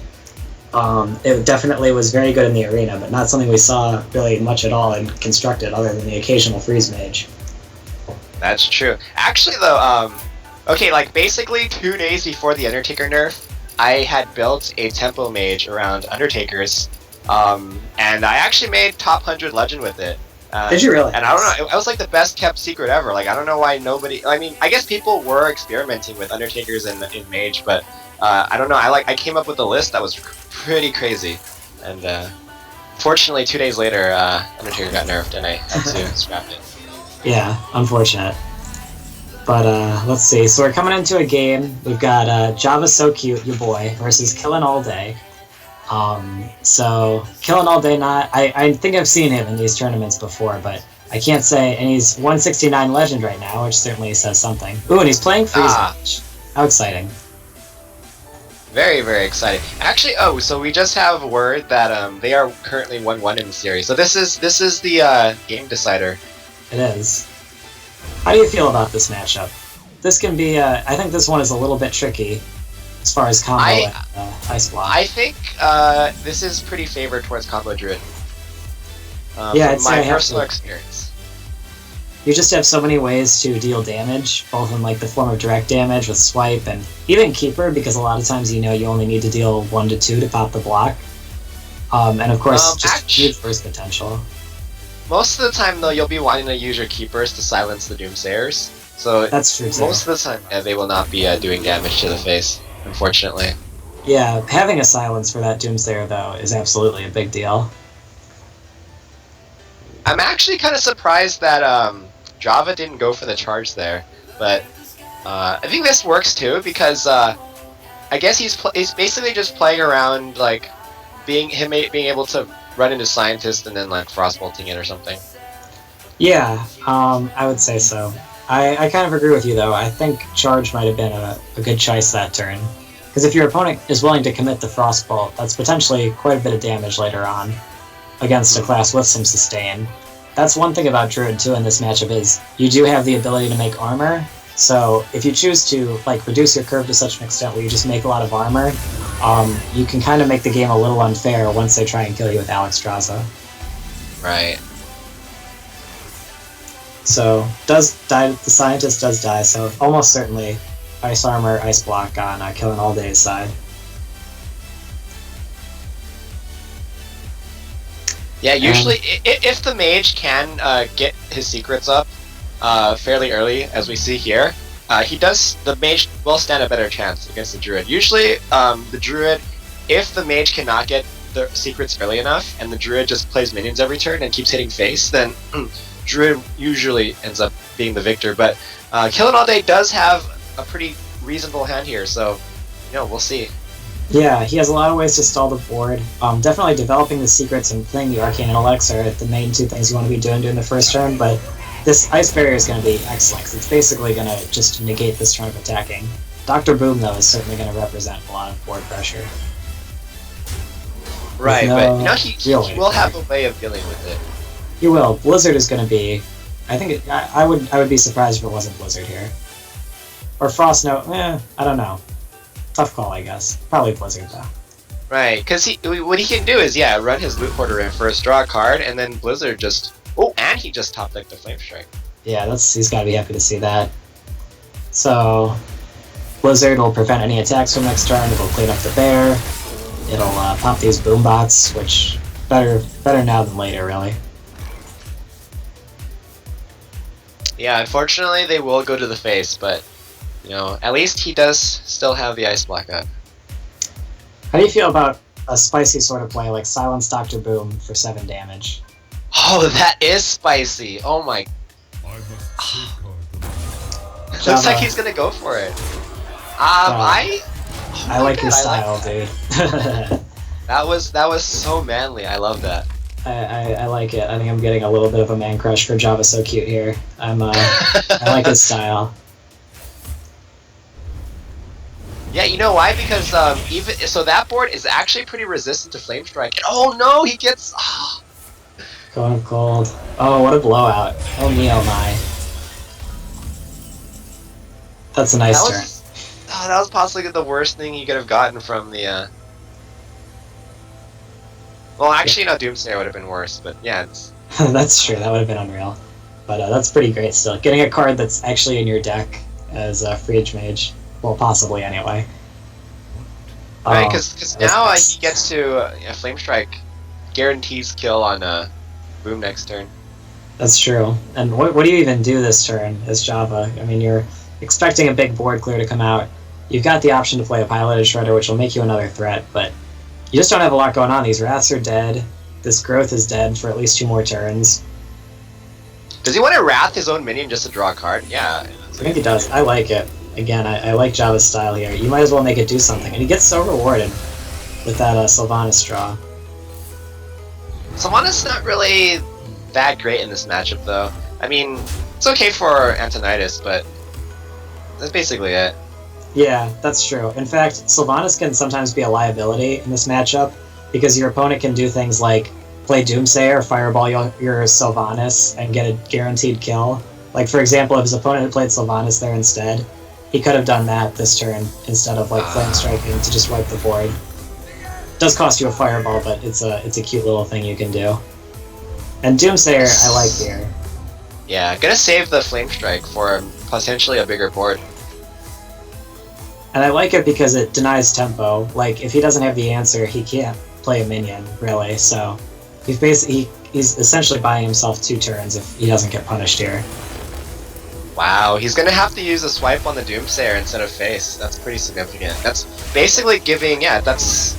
it definitely was very good in the arena, but not something we saw really much at all in Constructed other than the occasional Freeze Mage. That's true. Actually though, okay, like basically 2 days before the Undertaker nerf, I had built a Tempo Mage around Undertakers, and I actually made top 100 Legend with it. Did you really? And I don't know, it was like the best kept secret ever. Like, I don't know why nobody, I mean, I guess people were experimenting with Undertakers in Mage, but I don't know, I came up with a list that was pretty crazy. And fortunately 2 days later, Undertaker got nerfed and I had to scrap it. Yeah, unfortunate. But let's see, so we're coming into a game. We've got Java So Cute, your boy, versus Killin' All Day. So Killin' All Day, I think I've seen him in these tournaments before, but I can't say, and he's 169 Legend right now, which certainly says something. Ooh, and he's playing Freeze Mage. How exciting. Very, very exciting. Actually, so we just have word that they are currently 1-1 in the series. So this is the game decider. It is. How do you feel about this matchup? This can be, I think this one is a little bit tricky as far as combo and Ice Block. I think this is pretty favored towards combo Druid. Yeah, from my personal experience. You just have so many ways to deal damage, both in like the form of direct damage with Swipe and even Keeper, because a lot of times you only need to deal 1 to 2 to pop the block. And of course, just huge burst potential. Most of the time, though, you'll be wanting to use your Keepers to silence the Doomsayers. So that's true too. Most of the time, they will not be doing damage to the face, unfortunately. Yeah, having a silence for that Doomsayer, though, is absolutely a big deal. I'm actually kind of surprised that Java didn't go for the charge there, but I think this works too, because I guess he's basically just playing around, like, being able to run into Scientist and then like frostbolting it or something. Yeah, I would say so. I kind of agree with you though. I think charge might have been a good choice that turn, because if your opponent is willing to commit the frostbolt, that's potentially quite a bit of damage later on against a class with some sustain. That's one thing about Druid too in this matchup is you do have the ability to make armor. So if you choose to like reduce your curve to such an extent where you just make a lot of armor, you can kind of make the game a little unfair once they try and kill you with Alexstrasza. Right. So the Scientist does die, so almost certainly Ice Armor, Ice Block on Killing All Day's side. Yeah, usually if the Mage can get his secrets up fairly early, as we see here, the Mage will stand a better chance against the Druid. Usually, the Druid, if the Mage cannot get the secrets early enough, and the Druid just plays minions every turn and keeps hitting face, then Druid usually ends up being the victor. But Killing All Day does have a pretty reasonable hand here, so we'll see. Yeah, he has a lot of ways to stall the board. Definitely developing the secrets and playing the Arcane Intellects are the main two things you want to be doing during the first turn, but this Ice Barrier is going to be excellent, because it's basically going to just negate this turn of attacking. Dr. Boom, though, is certainly going to represent a lot of board pressure. Right, but he will have a way of dealing with it. He will. Blizzard is going to be... I would be surprised if it wasn't Blizzard here. Or Frost Note, I don't know. Tough call, I guess. Probably Blizzard, though. Right, because what he can do is, run his Loot Hoarder in first, draw a card, and then Blizzard just... Oh, and he just top decked the Flame Strike. Yeah, he's got to be happy to see that. So, Blizzard will prevent any attacks from next turn, it will clean up the bear. it'll pop these boom bots, which better now than later, really. Yeah, unfortunately they will go to the face, but you know, at least he does still have the ice block up. How do you feel about a spicy sort of play like Silence Dr. Boom for 7 damage? Oh, that is spicy. Oh my. Looks like he's gonna go for it. I like your style, dude. That was so manly. I love that. I like it. I think I'm getting a little bit of a man crush for Java So Cute here. I like his style. Yeah, you know why? Because even so, that board is actually pretty resistant to Flame Strike. And, oh no, he gets. Going cold. Oh, what a blowout. Oh me, oh my. That's a nice turn. That was possibly the worst thing you could have gotten from the. Well, actually, no, Doomsayer would have been worse, but yeah, it's. That's true. That would have been unreal. But that's pretty great still. Getting a card that's actually in your deck as a Freege Mage. Well, possibly anyway. Right, because now he gets to Flame Strike, guarantees kill on Boom next turn. That's true. And what do you even do this turn as Java? I mean, you're expecting a big board clear to come out. You've got the option to play a Piloted Shredder, which will make you another threat, but you just don't have a lot going on. These Wraths are dead. This Growth is dead for at least 2 more turns. Does he want to Wrath his own minion just to draw a card? Yeah. I think he does. I like it. Again, I like Java's style here. You might as well make it do something. And he gets so rewarded with that Sylvanas draw. Sylvanas not really that great in this matchup, though. I mean, it's okay for Antonidas, but that's basically it. Yeah, that's true. In fact, Sylvanas can sometimes be a liability in this matchup, because your opponent can do things like play Doomsayer, fireball your Sylvanas, and get a guaranteed kill. Like, for example, if his opponent had played Sylvanas there instead, he could have done that this turn instead of like Flame Striking to just wipe the board. It does cost you a fireball, but it's a cute little thing you can do. And Doomsayer, I like here. Yeah, gonna save the Flame Strike for potentially a bigger board. And I like it because it denies tempo. Like, if he doesn't have the answer, he can't play a minion, really. So he's essentially buying himself 2 turns if he doesn't get punished here. Wow, he's gonna have to use a swipe on the Doomsayer instead of face. That's pretty significant. That's basically giving, yeah, that's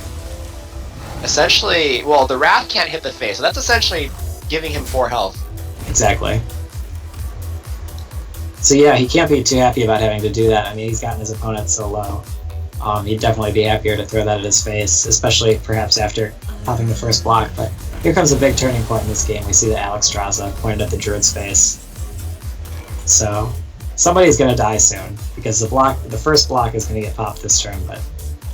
essentially, well, the Wrath can't hit the face, so that's essentially giving him 4 health. Exactly. So yeah, he can't be too happy about having to do that. I mean, he's gotten his opponent so low. He'd definitely be happier to throw that at his face, especially perhaps after popping the first block. But here comes a big turning point in this game. We see the Alexstrasza pointed at the Druid's face. So somebody's going to die soon, because the first block is going to get popped this turn, but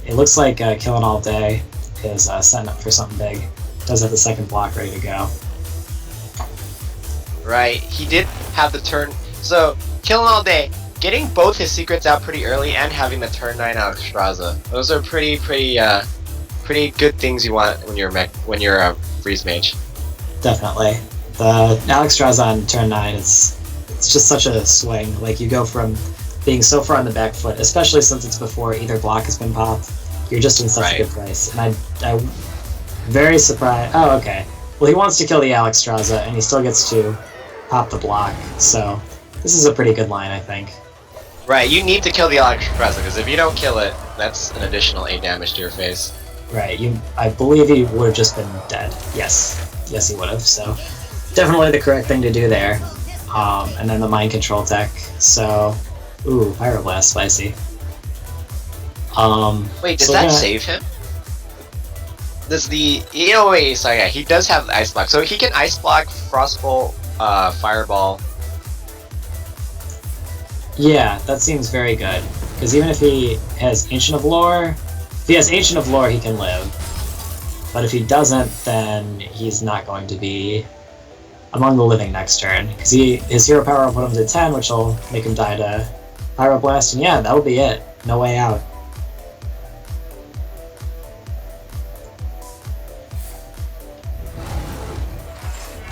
it looks like Killing All Day is setting up for something big. Does have the second block ready to go. Right, he did have the turn, so Killing All Day, getting both his secrets out pretty early and having the turn 9 Alexstrasza. Those are pretty good things you want when you're a Freeze Mage. Definitely. The Alexstrasza on turn 9 it's just such a swing. Like, you go from being so far on the back foot, especially since it's before either block has been popped, you're just in such a good place. And I'm very surprised. Oh, okay. Well, he wants to kill the Alexstrasza, and he still gets to pop the block, so this is a pretty good line, I think. Right, you need to kill the Alexstrasza, because if you don't kill it, that's an additional 8 damage to your face. Right, I believe he would have just been dead. Yes, he would have, so definitely the correct thing to do there. And then the mind control tech, so, ooh, Pyroblast, spicy. Wait, does that save him? Does the, wait, sorry, yeah, he does have Ice Block, so he can Ice Block, Frostbolt, Fireball. Yeah, that seems very good, because even if he has Ancient of Lore, he can live. But if he doesn't, then he's not going to be among the living next turn, because his hero power will put him to 10, which will make him die to Pyroblast, and yeah, that'll be it. No way out.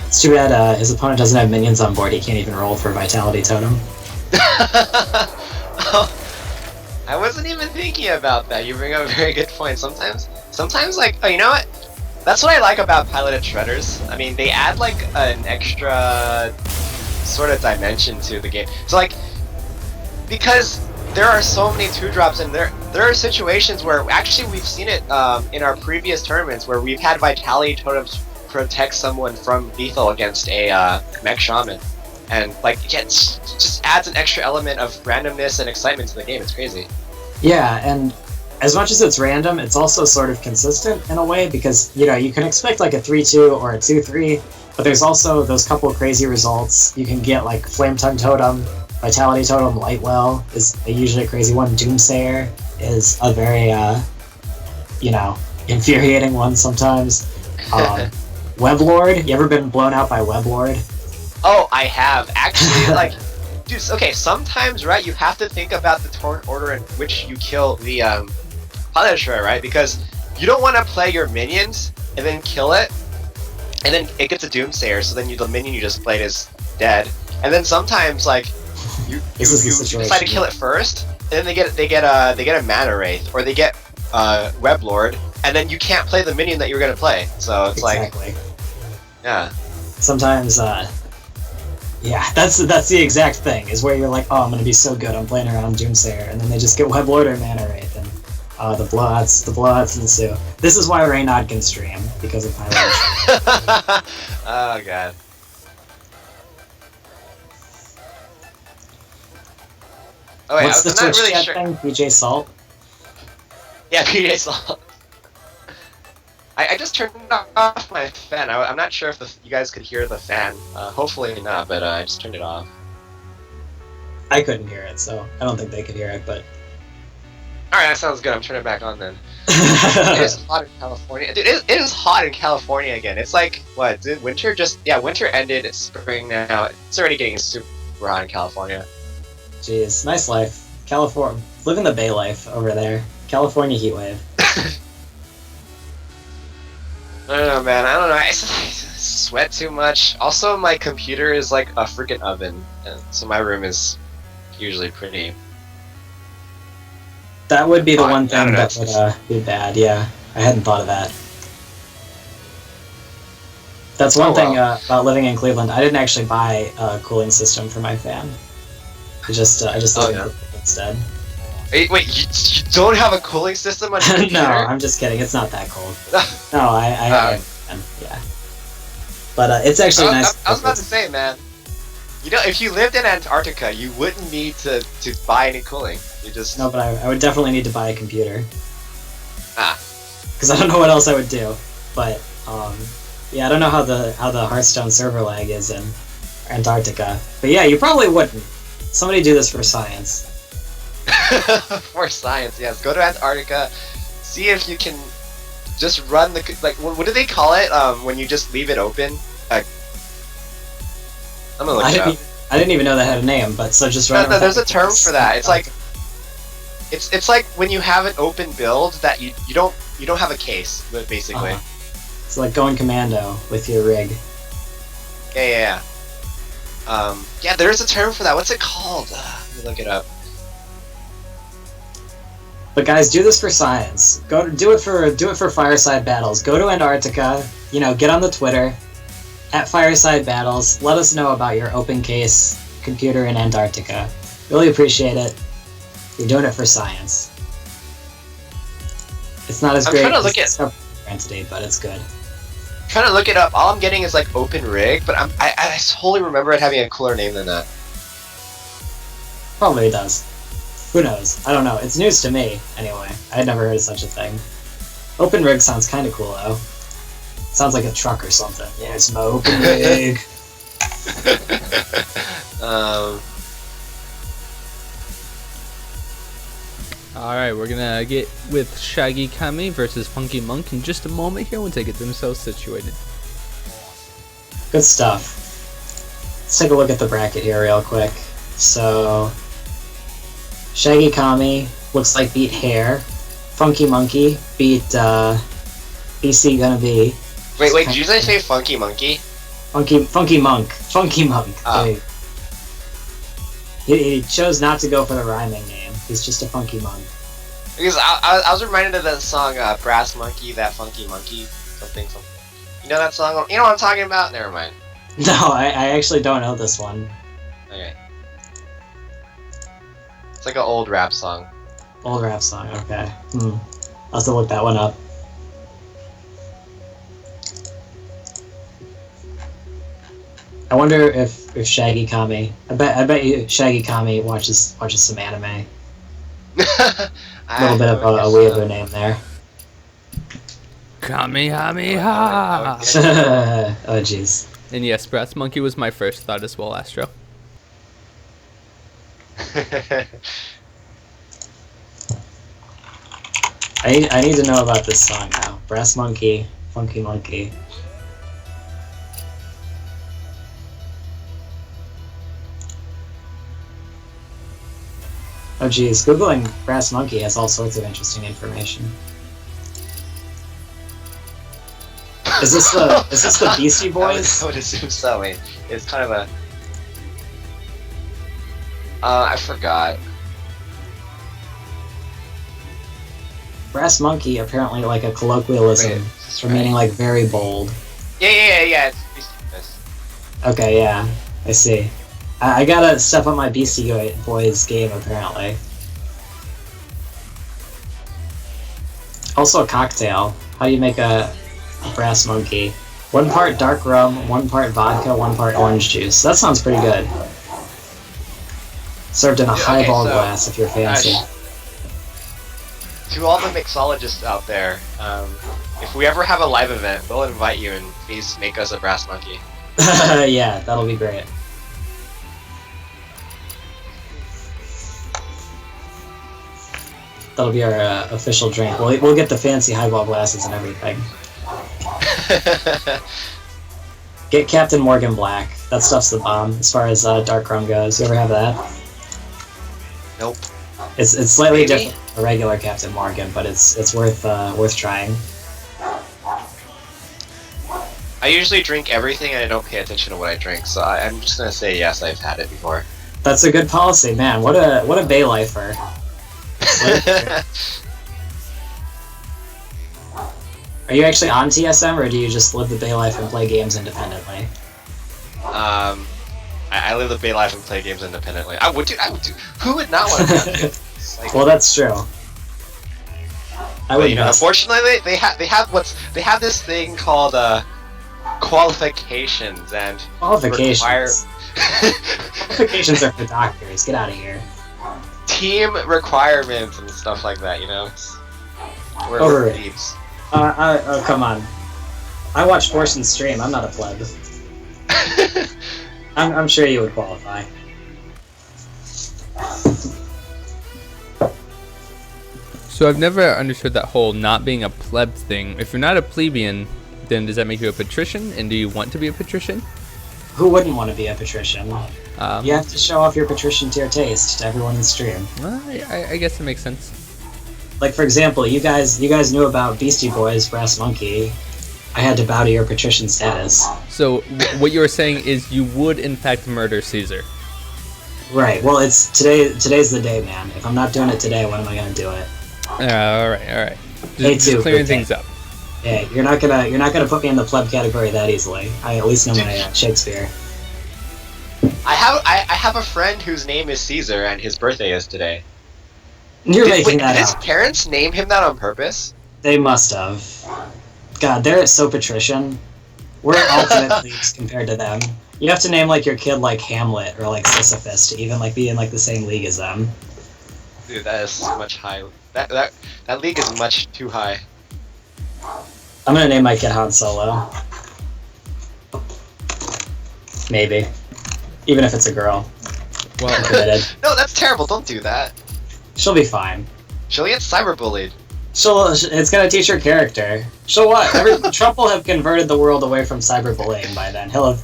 It's too bad his opponent doesn't have minions on board. He can't even roll for Vitality Totem. I wasn't even thinking about that. You bring up a very good point. Sometimes sometimes like, oh, you know what? That's what I like about piloted shredders. I mean, they add like an extra sort of dimension to the game. So like, because there are so many 2-drops, and there are situations where actually we've seen it in our previous tournaments where we've had Vitality Totems protect someone from lethal against a mech shaman, and like it just adds an extra element of randomness and excitement to the game. It's crazy. Yeah, and as much as it's random, it's also sort of consistent in a way, because you know you can expect like a 3-2 or a 2-3, but there's also those couple of crazy results. You can get like Flame Tongue Totem, Vitality Totem, Lightwell is usually a crazy one. Doomsayer is a very, you know, infuriating one sometimes. Weblord, you ever been blown out by Weblord? Oh, I have. Actually, like, dude, okay, sometimes, right, you have to think about the turn order in which you kill the Pilot Shredder, right? Because you don't want to play your minions and then kill it, and then it gets a Doomsayer, so then the minion you just played is dead. And then sometimes, like, you decide to kill it first, and then they get a Mana Wraith, or they get Weblord, and then you can't play the minion that you're gonna play. So it's exactly. like, yeah. Sometimes, yeah, that's the exact thing. Is where you're like, oh, I'm gonna be so good. I'm playing around Doomsayer, and then they just get Weblord or Mana Wraith, and the blowouts ensue. This is why Reynard can stream, because of Pilot. Oh god. Oh wait, What's the I'm not Twitch really chat sure. thing? PJ Salt? Yeah, PJ Salt. I just turned off my fan. I'm not sure if you guys could hear the fan. Hopefully not, but I just turned it off. I couldn't hear it, so I don't think they could hear it, but... Alright, that sounds good. I'm turning it back on then. It is hot in California. Dude, it is hot in California again. It's like, what, did winter just... Yeah, winter ended, it's spring now. It's already getting super hot in California. Jeez, nice life. California, living the Bay life over there. California heat wave. I don't know, man. I don't know. I sweat too much. Also, my computer is like a freaking oven, and so my room is usually pretty. That would be the Fine. one thing that would be bad. Yeah, I hadn't thought of that. That's one thing about living in Cleveland. I didn't actually buy a cooling system for my fan. I just live in Cleveland instead. Wait, you don't have a cooling system on your computer? No, I'm just kidding. It's not that cold. No, I yeah. But it's actually nice. I was about to say, man. You know, if you lived in Antarctica, you wouldn't need to buy any cooling. You just No, but I would definitely need to buy a computer. Ah. Because I don't know what else I would do. But yeah, I don't know how the Hearthstone server lag is in Antarctica. But yeah, you probably wouldn't. Somebody do this for science. For science, yes. Go to Antarctica, see if you can just run the what do they call it when you just leave it open? I'm gonna look it up. I didn't even know that had a name, but so just run. No, there's a term for that. It's like it's like when you have an open build that you don't have a case, but basically. It's like going commando with your rig. Yeah. Yeah, there's a term for that. What's it called? Let me look it up. But guys, do this for science. Do it for Fireside Battles. Go to Antarctica. You know, get on the Twitter at Fireside Battles. Let us know about your open case computer in Antarctica. Really appreciate it. You're doing it for science. It's not as great as entity, but it's good. I'm trying to look it up. All I'm getting is like open rig, but I totally remember it having a cooler name than that. Probably it does. Who knows? I don't know. It's news to me, anyway. I had never heard of such a thing. Open rig sounds kind of cool, though. Sounds like a truck or something. Yeah, it's my open rig. Alright, we're gonna get with Shaggy Kami versus Funky Monk in just a moment here once they get themselves situated. Good stuff. Let's take a look at the bracket here real quick. So, Shaggy Kami looks like beat Hair. Funky Monkey beat BC Gonna Be. Wait, did you say Funky Monkey? Funky Monk. Oh. He chose not to go for the rhyming name. He's just a funky monk. Because I was reminded of that song, Brass Monkey, That Funky Monkey, something. You know that song? You know what I'm talking about? Never mind. No, I actually don't know this one. Okay. It's like an old rap song. Old rap song, okay. I'll have to look that one up. I wonder if Shaggy Kami. I bet you Shaggy Kami watches some anime. A little bit of a weeaboo name there. Kamehameha! Oh jeez. And yes, Brass Monkey was my first thought as well, Astro. I need to know about this song now. Brass Monkey, Funky Monkey. Oh geez, Googling Brass Monkey has all sorts of interesting information. Is this the Beastie Boys? I would assume so. I mean, it's kind of a. I forgot. Brass Monkey apparently like a colloquialism for meaning like very bold. Yeah. It's Beastie Boys. Okay, yeah, I see. I gotta step up my Beastie Boys game apparently. Also a cocktail. How do you make a Brass Monkey? 1 part dark rum, 1 part vodka, 1 part orange juice. That sounds pretty good. Served in a highball glass if you're fancy. To all the mixologists out there, if we ever have a live event, we'll invite you and please make us a Brass Monkey. Yeah, that'll be great. That'll be our official drink. We'll get the fancy highball glasses and everything. Get Captain Morgan Black. That stuff's the bomb as far as dark rum goes. You ever have that? Nope. It's slightly different from a regular Captain Morgan, but it's worth trying. I usually drink everything and I don't pay attention to what I drink, so I'm just gonna say yes, I've had it before. That's a good policy, man. What a bay lifer. Are you actually on TSM, or do you just live the bay life and play games independently? I live the bay life and play games independently. I would do. Who would not want to do that? Like, well, that's true. But, unfortunately, they have this thing called qualifications and qualifications. Qualifications are for doctors. Get out of here. Team requirements and stuff like that. We're thieves. Oh, come on. I watch Forsen stream. I'm not a pleb. I'm sure you would qualify. So I've never understood that whole not being a pleb thing. If you're not a plebeian, then does that make you a patrician? And do you want to be a patrician? Who wouldn't want to be a patrician? You have to show off your patrician tier taste to everyone in the stream. I guess it makes sense. Like, for example, you guys knew about Beastie Boys, Brass Monkey. I had to bow to your patrician status. So what you were saying is you would in fact murder Caesar. Right. Well, it's today's the day, man. If I'm not doing it today, when am I gonna do it? All right. Just clearing things up. Yeah, you're not gonna put me in the pleb category that easily. I at least know my Shakespeare. I have a friend whose name is Caesar, and his birthday is today. You're making that up. Did his parents name him that on purpose? They must have. God, they're so patrician. We're alternate leagues compared to them. You have to name like your kid like Hamlet or like Sisyphus to even like be in like the same league as them. Dude, that is much high. That league is much too high. I'm gonna name my kid Han Solo. Maybe. Even if it's a girl. Well, committed. No, that's terrible. Don't do that. She'll be fine. She'll get cyberbullied. It's gonna teach her character. So what? Trump will have converted the world away from cyberbullying by then. He'll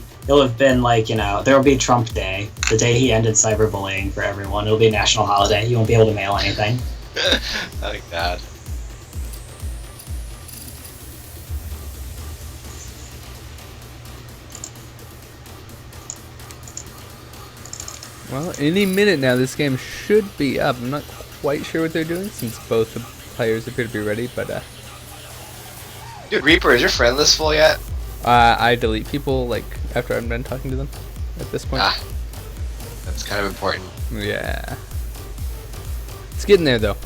have been like, there will be Trump Day, the day he ended cyberbullying for everyone. It'll be a national holiday. You won't be able to mail anything. I like that. Well, any minute now, this game should be up. I'm not quite sure what they're doing since both the players appear to be ready, but Dude, Reaper, is your friend list full yet? I delete people like after I'm done talking to them at this point. Ah, that's kind of important. Yeah. It's getting there though.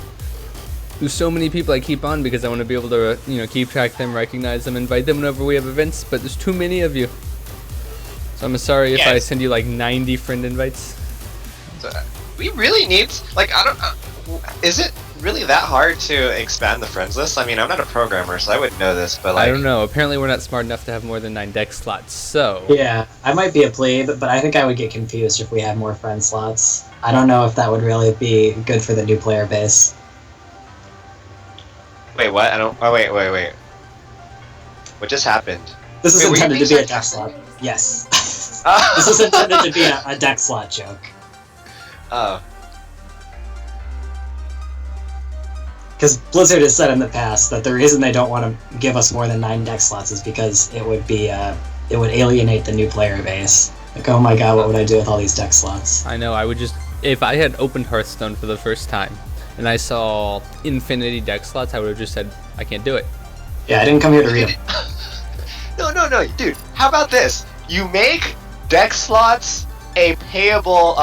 There's so many people I keep on because I want to be able to, keep track of them, recognize them, invite them whenever we have events, but there's too many of you. So I'm sorry if I send you like 90 friend invites. So, we really need, like, I don't know, is it really that hard to expand the friends list? I mean, I'm not a programmer, so I wouldn't know this, but like... I don't know. Apparently we're not smart enough to have more than 9 deck slots, so... Yeah, I might be a plebe, but I think I would get confused if we had more friend slots. I don't know if that would really be good for the new player base. Wait, what? I don't... Oh, wait. What just happened? This is intended to be a deck slot. Yes. This is intended to be a deck slot joke. Oh. Because Blizzard has said in the past that the reason they don't want to give us more than 9 deck slots is because it would be it would alienate the new player base. Like, oh my god, what would I do with all these deck slots? I know, I would just... If I had opened Hearthstone for the first time, and I saw infinity deck slots, I would have just said, I can't do it. Yeah, I didn't come here to read them. No, dude. How about this? You make deck slots a payable,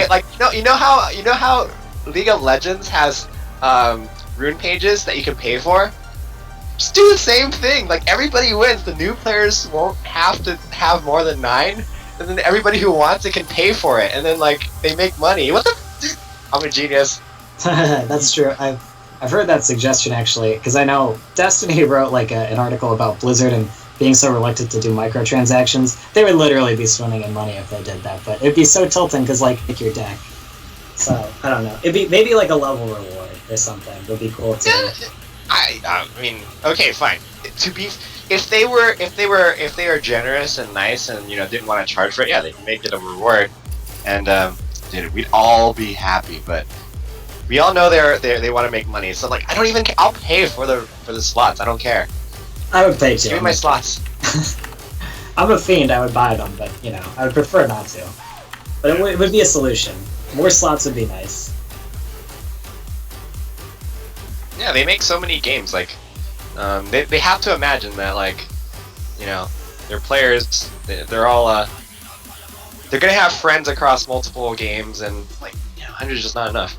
like, you know how League of Legends has, rune pages that you can pay for? Just do the same thing. Like, everybody wins. The new players won't have to have more than 9, and then everybody who wants it can pay for it, and then, like, they make money. What the... Dude, I'm a genius. That's true. I've heard that suggestion, actually, because I know Destiny wrote, like, an article about Blizzard and being so reluctant to do microtransactions. They would literally be swimming in money if they did that, but it'd be so tilting because, like, pick your deck. So, I don't know. It'd be maybe like a level reward or something. It'd be cool too. Yeah, I mean, okay, fine. If they were generous and nice and didn't want to charge for it, yeah, they can make it a reward, and dude, we'd all be happy. But we all know they want to make money, so like I don't even I'll pay for the slots. I don't care. I would pay too. Give me my slots. I'm a fiend. I would buy them, but I would prefer not to. But it would be a solution. More slots would be nice. Yeah, they make so many games. Like, they have to imagine that, like, their players, they're all, they're gonna have friends across multiple games, and like, 100 is just not enough.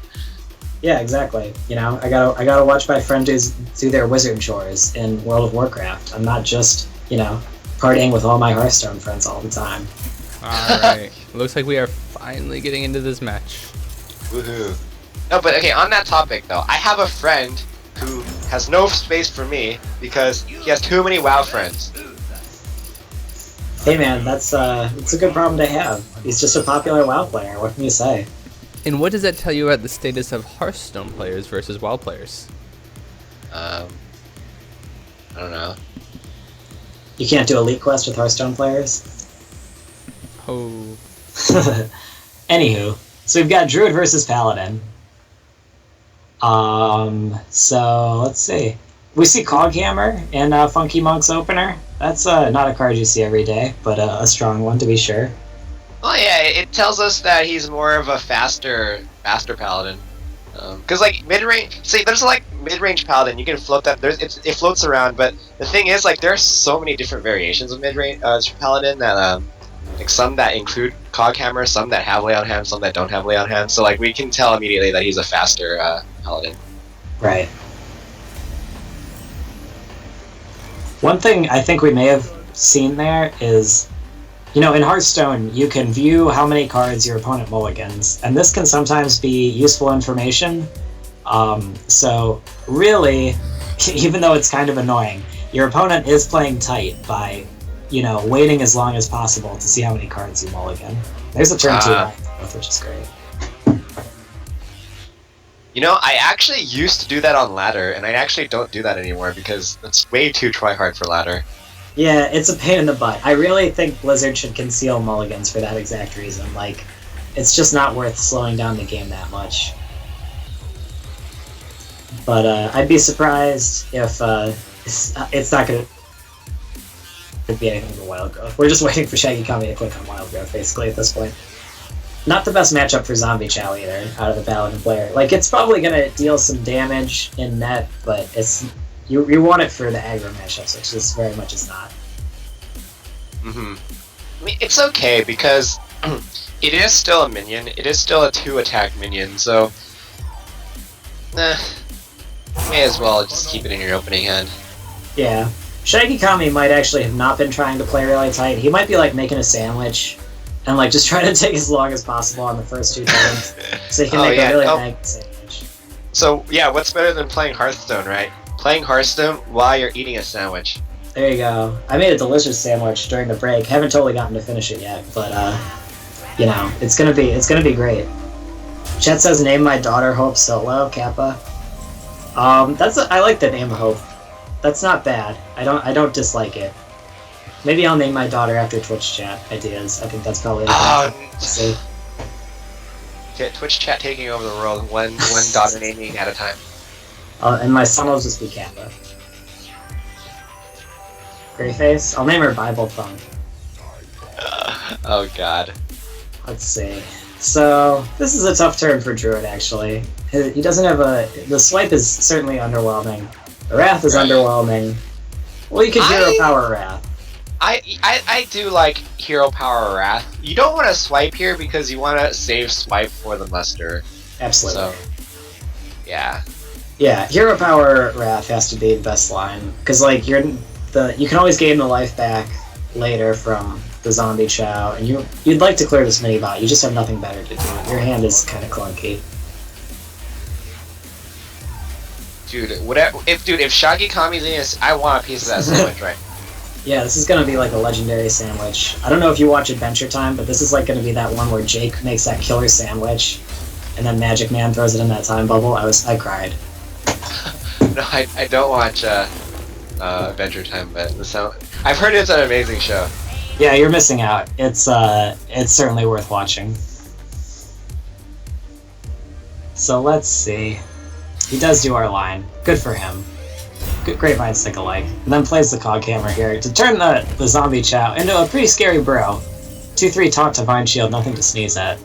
Yeah, exactly. I gotta watch my friend do their wizard chores in World of Warcraft. I'm not just, partying with all my Hearthstone friends all the time. Alright. Looks like we are finally getting into this match. Woohoo. No, but okay, on that topic though, I have a friend who has no space for me because he has too many WoW friends. Hey man, that's a good problem to have. He's just a popular WoW player, what can you say? And what does that tell you about the status of Hearthstone players versus WoW players? I don't know. You can't do Elite Quest with Hearthstone players? Oh. Anywho, so we've got Druid versus Paladin. So let's see. We see Coghammer in Funky Monk's opener. That's not a card you see every day, but a strong one to be sure. Well, yeah, it tells us that he's more of a faster Paladin. Because like mid-range, see, there's like mid-range Paladin. You can float that. It floats around, but the thing is, like, there's so many different variations of mid-range Paladin that like some that include Coghammer, some that have Lay on Hands, some that don't have Lay on Hands. So like we can tell immediately that he's a faster Paladin. Right. One thing I think we may have seen there is, in Hearthstone, you can view how many cards your opponent mulligans, and this can sometimes be useful information. So really, even though it's kind of annoying, your opponent is playing tight by, waiting as long as possible to see how many cards you mulligan. There's a turn 2 which is great. I actually used to do that on ladder, and I actually don't do that anymore because it's way too try-hard for ladder. Yeah, it's a pain in the butt. I really think Blizzard should conceal mulligans for that exact reason. Like, it's just not worth slowing down the game that much. But I'd be surprised if it's not going to be anything but Wild Growth. We're just waiting for Shaggy Kami to click on Wild Growth, basically, at this point. not the best matchup for Zombie Chow either, out of the Paladin player. Like, it's probably going to deal some damage in net, but it's you want it for the aggro matchups, which this very much is not. Mm-hmm. I mean, it's okay, because it is still a minion. It is still a 2-attack minion, so... may as well just keep it in your opening hand. Yeah. Shaggy Kami might actually have not been trying to play really tight. He might be, like, making a sandwich and, like, just trying to take as long as possible on the first 2 turns so he can make a really big sandwich. So, yeah, what's better than playing Hearthstone, right? Playing Hearthstone while you're eating a sandwich. There you go. I made a delicious sandwich during the break. Haven't totally gotten to finish it yet, but, you know, it's gonna be great. Chet says, name my daughter Hope Solo, Kappa. I like the name Hope. That's not bad. I don't dislike it. Maybe I'll name my daughter after Twitch chat ideas. I think that's probably the thing. Get Twitch chat taking over the world, one daughter naming at a time. And my son will just be Kappa. Greyface? I'll name her Bible Thumb. Oh god. Let's see. So, this is a tough turn for Druid, actually. He doesn't have a... The swipe is certainly underwhelming. The Wrath is underwhelming. Well, you could Hero Power Wrath. I do like Hero Power Wrath. You don't want to swipe here because you want to save swipe for the muster. Absolutely. So, yeah. Yeah, Hero Power Wrath has to be the best line. Because, like, you can always gain the life back later from the Zombie Chow, and you'd like to clear this mini-bot, you just have nothing better to do. Your hand is kind of clunky. Dude, if Shaggy Kami's in this, I want a piece of that sandwich, right? Yeah, this is gonna be like a legendary sandwich. I don't know if you watch Adventure Time, but this is like gonna be that one where Jake makes that killer sandwich, and then Magic Man throws it in that time bubble. I cried. No, I don't watch Adventure Time, but I've heard it's an amazing show. Yeah, you're missing out. It's certainly worth watching. So let's see. He does do our line. Good for him. Great minds think alike. And then plays the Cog Hammer here to turn the Zombie Chow into a pretty scary bro. 2-3 taunt to Vine Shield, nothing to sneeze at.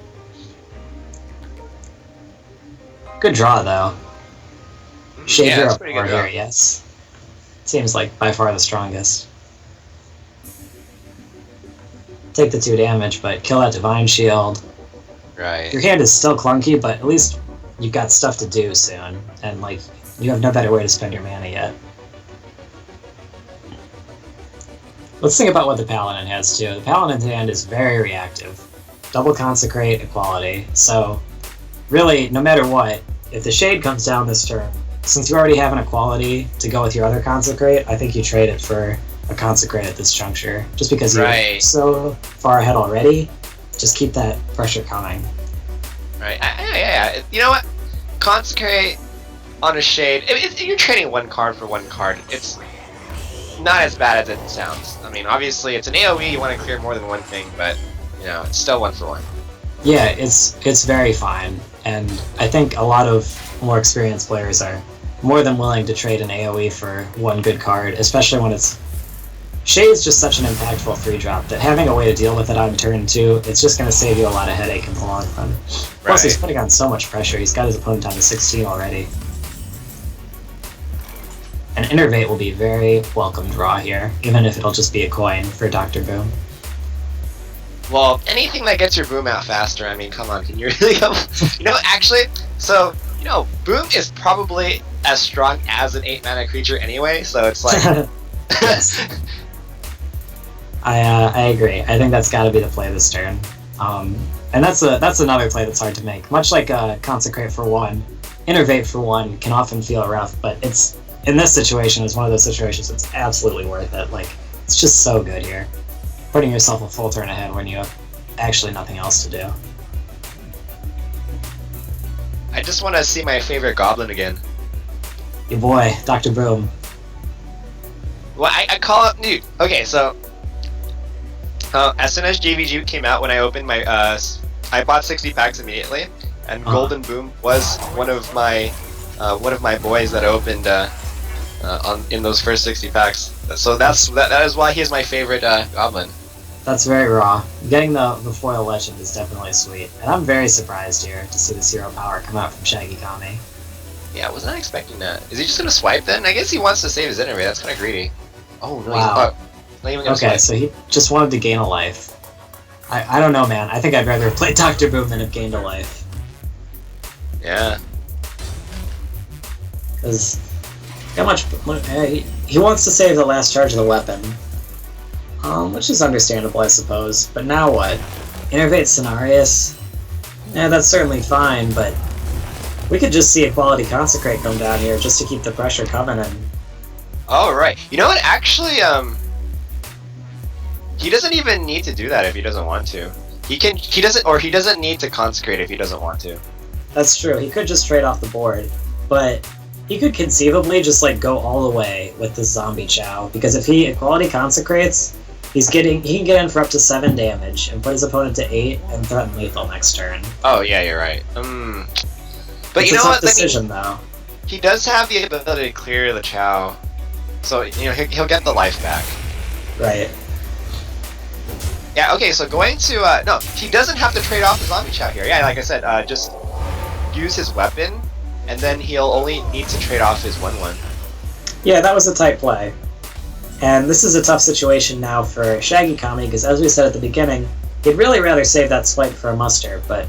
Good draw, though. Shade Hero Power here, yes. Seems like by far the strongest. Take the 2 damage, but kill that Divine Shield. Right. Your hand is still clunky, but at least you've got stuff to do soon, and like you have no better way to spend your mana yet. Let's think about what the Paladin has too. The Paladin's hand is very reactive. Double Consecrate, Equality. So really, no matter what, if the Shade comes down this turn, since you already have an Equality to go with your other Consecrate, I think you trade it for a Consecrate at this juncture. Just because you're so far ahead already, just keep that pressure coming. Right. Yeah. You know what? Consecrate on a Shade. You're trading 1 card for 1 card. It's not as bad as it sounds. I mean, obviously, it's an AoE. You want to clear more than one thing, but you know, it's still 1 for 1. Yeah, it's very fine, and I think a lot of more experienced players are more than willing to trade an AoE for 1 good card, especially when it's... Shade's just such an impactful 3-drop that having a way to deal with it on turn 2, it's just going to save you a lot of headache in the long run. Plus, he's putting on so much pressure. He's got his opponent down to 16 already. An Innervate will be a very welcome draw here, even if it'll just be a coin for Dr. Boom. Well, anything that gets your Boom out faster, I mean, come on, can you really go... You know, actually, so, you know, Boom is probably as strong as an 8-mana creature anyway, so it's like... Yes. I agree. I think that's got to be the play this turn. And that's another play that's hard to make. Much like Consecrate for 1, Innervate for 1 can often feel rough, but it's in this situation is one of those situations that's absolutely worth it. Like, it's just so good here. Putting yourself a full turn ahead when you have actually nothing else to do. I just want to see my favorite Goblin again. Your boy, Dr. Boom. Well, I call it... Dude, okay, so... as soon as JVG came out, when I opened my... I bought 60 packs immediately, and Golden Boom was one of my boys that opened in those first 60 packs. So that is why he is my favorite Goblin. That's very raw. Getting the foil legend is definitely sweet. And I'm very surprised here to see this hero power come out from Shaggy Kami. Yeah, I was not expecting that. Is he just gonna swipe then? I guess he wants to save his enemy. That's kind of greedy. Oh no, Wow. he's not even gonna Okay, swipe. so he just wanted to gain a life. I don't know, man. I think I'd rather have played Dr. Boom than have gained a life. Yeah. Because how much he wants to save the last charge of the weapon, which is understandable, I suppose. But now what? Innervate Cenarius? Yeah, that's certainly fine, but we could just see a quality Consecrate come down here just to keep the pressure coming in. Oh right. You know what? Actually, he doesn't even need to do that if he doesn't want to. He doesn't need to consecrate if he doesn't want to. That's true. He could just trade off the board, but he could conceivably just like go all the way with the zombie Chow, because if he equality consecrates, he can get in for up to 7 damage and put his opponent to 8 and threaten lethal next turn. Oh yeah, you're right. But It's you know a tough what? decision though. He does have the ability to clear the Chow, so you know he'll get the life back. Right. Yeah. Okay. So going to no, he doesn't have to trade off the zombie Chow here. Yeah, like I said, just use his weapon, and then he'll only need to trade off his 1/1. Yeah, that was a tight play. And this is a tough situation now for Shaggy Kami, because as we said at the beginning, he'd really rather save that swipe for a muster, but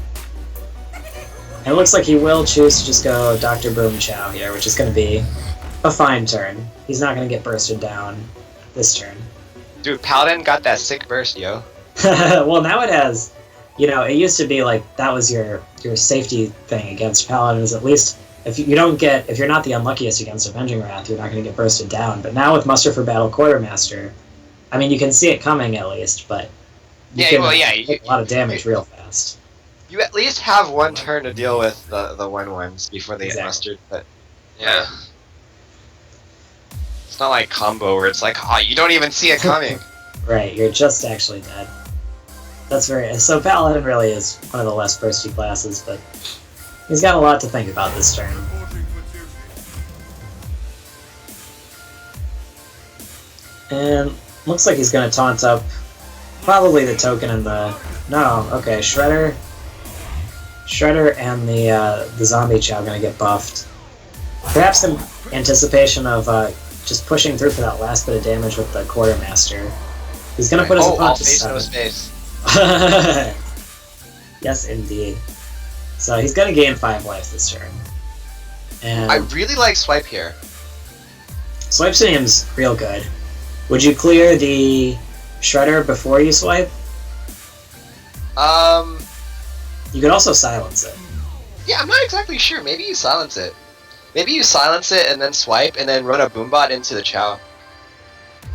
it looks like he will choose to just go Dr. Boom Chow here, which is going to be a fine turn. He's not going to get bursted down this turn. Dude, Paladin got that sick burst, yo. Well, now it has, you know, it used to be like that was your safety thing against Paladins. At least if you're not the unluckiest against Avenging Wrath, you're not going to get bursted down. But now with Muster for Battle Quartermaster, I mean, you can see it coming at least, but you can take a lot of damage real fast. You at least have 1 turn to deal with the 1/1s before they get mustered, but yeah. It's not like combo where it's like, oh, you don't even see it coming. Right, you're just actually dead. That's so Paladin really is one of the less bursty classes, but he's got a lot to think about this turn. And looks like he's going to taunt up probably the token and the... No, okay, Shredder and the zombie Chow are going to get buffed. Perhaps in anticipation of just pushing through for that last bit of damage with the Quartermaster. He's going to put his opponent to 7. No space. Yes, indeed. So he's going to gain 5 life this turn. And I really like Swipe here. Swipe seems real good. Would you clear the Shredder before you swipe? You could also silence it. Yeah, I'm not exactly sure. Maybe you silence it. Maybe you silence it and then swipe and then run a Boombot into the Chow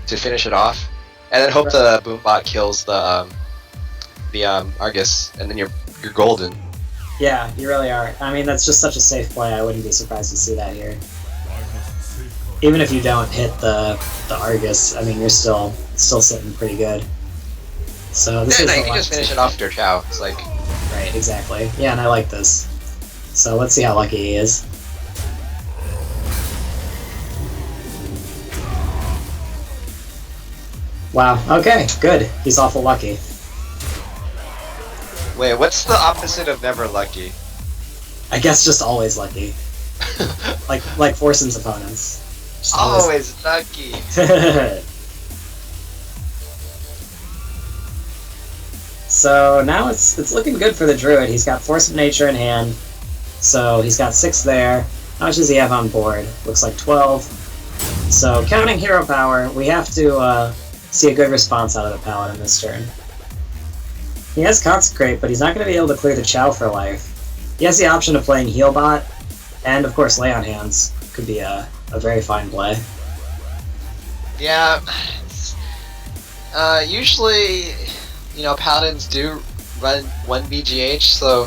to finish it off, and then hope the Boombot kills the Argus, and then you're golden. Yeah, you really are. I mean, that's just such a safe play. I wouldn't be surprised to see that here. Even if you don't hit the Argus, I mean, you're still sitting pretty good. So this is you can just finish it off with your Chow. It's like right, exactly. Yeah, and I like this. So let's see how lucky he is. Wow. Okay. Good. He's awful lucky. Wait, what's the opposite of never lucky? I guess just always lucky. like Forsen's opponents. Just always lucky. So now it's looking good for the Druid. He's got Force of Nature in hand, so he's got 6 there. How much does he have on board? Looks like 12. So counting hero power, we have to see a good response out of the Paladin this turn. He has Consecrate, but he's not going to be able to clear the Chow for life. He has the option of playing Healbot, and of course Lay on Hands could be a very fine play. Yeah, usually, you know, Paladins do run 1 BGH, so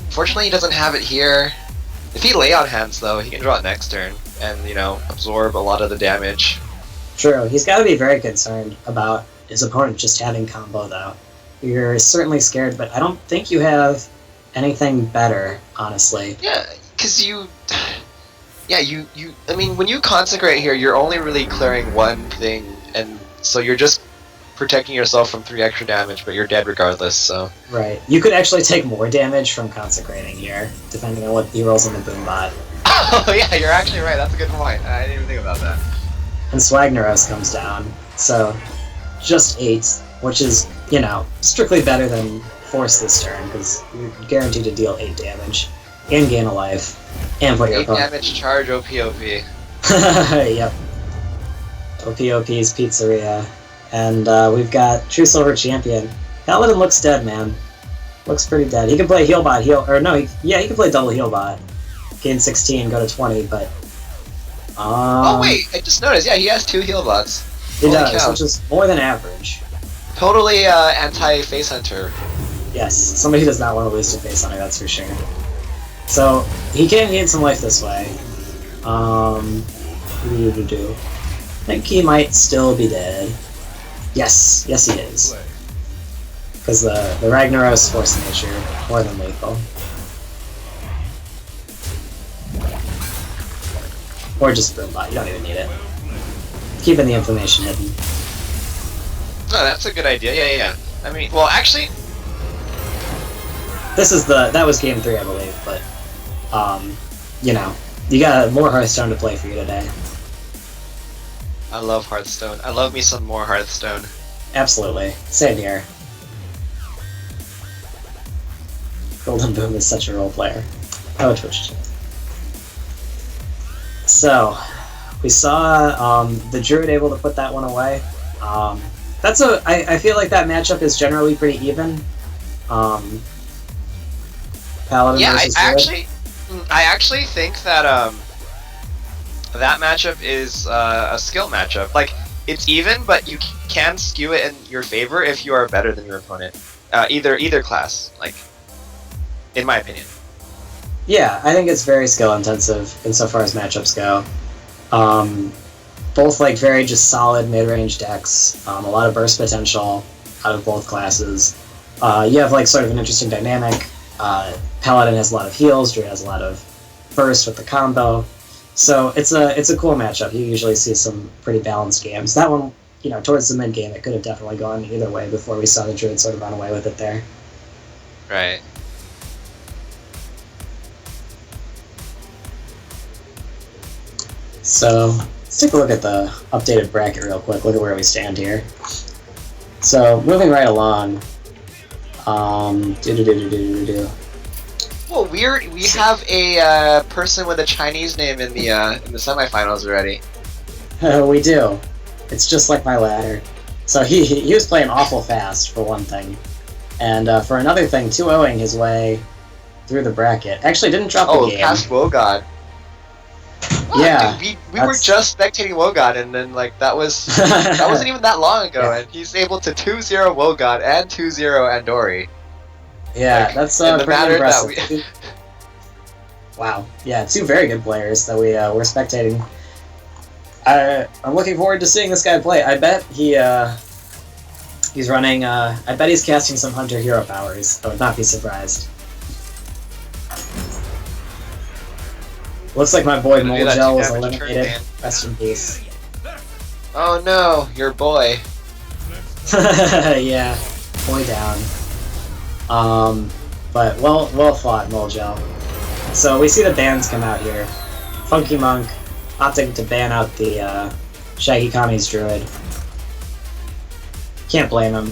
fortunately he doesn't have it here. If he Lay on Hands though, he can draw it next turn and, you know, absorb a lot of the damage. True, he's got to be very concerned about his opponent just having combo though. You're certainly scared, but I don't think you have anything better, honestly. Yeah, because I mean, when you Consecrate here, you're only really clearing one thing, and so you're just protecting yourself from 3 extra damage, but you're dead regardless, so... Right. You could actually take more damage from Consecrating here, depending on what he rolls on the boom bot. Oh yeah, you're actually right, that's a good point. I didn't even think about that. And Swagneros comes down, so just 8, which is, you know, strictly better than Force this turn, because you're guaranteed to deal 8 damage, and gain a life, and put your 8 damage charge OP. Yep. OP's Pizzeria. And we've got True Silver Champion. Paladin looks dead, man. Looks pretty dead. He can play heal bot, he can play double heal bot. Gain 16, go to 20, but... oh wait, I just noticed, yeah, he has 2 heal bots. He does, which is more than average. Totally anti-face hunter. Yes, somebody does not want to lose to face hunter, that's for sure. So, he can gain some life this way. What do? I think he might still be dead. Yes, he is. Because the Ragnaros Force Nature, more than lethal. Or just Boom Bot, you don't even need it. Keeping the information hidden. Oh, that's a good idea, yeah. I mean, well, actually... That was game 3, I believe, but, you know, you got more Hearthstone to play for you today. I love Hearthstone. I love me some more Hearthstone. Absolutely. Same here. Golden Boom is such a role player. Oh, Twitch. So, we saw the Druid able to put that one away. I feel like that matchup is generally pretty even. Paladin versus Druid. I actually think that that matchup is a skill matchup. Like, it's even, but you can skew it in your favor if you are better than your opponent. Either class, like, in my opinion. Yeah, I think it's very skill intensive insofar as matchups go. Both like very just solid mid-range decks, a lot of burst potential out of both classes. You have like sort of an interesting dynamic. Paladin has a lot of heals, Druid has a lot of burst with the combo. So it's a cool matchup. You usually see some pretty balanced games. That one, you know, towards the mid game, it could have definitely gone either way before we saw the Druid sort of run away with it there. Right. So let's take a look at the updated bracket real quick. Look at where we stand here. So moving right along. Well, we have a person with a Chinese name in the semifinals already. We do. It's just like my ladder. So he was playing awful fast for one thing, and for another thing, 2-0ing his way through the bracket. Actually, didn't drop the game. Oh, past Wogod. Yeah, dude, we were just spectating Wogod, and then like that wasn't even that long ago, Yeah. and he's able to 2-0 Wogod and 2-0 Andori. Yeah, Like, that's in the pretty matter that impressive. Wow, yeah, 2 very good players that we were spectating. I'm looking forward to seeing this guy play. I bet he's running. I bet he's casting some Hunter hero powers. I would not be surprised. Looks like my boy Gonna do that Moldgel 2 was damage turn, eliminated. man. Rest in peace. Oh no, your boy. Yeah, boy down. But well fought, Moldgel. So we see the bans come out here. Funky Monk opting to ban out the Shaggy Kami's Druid. Can't blame him.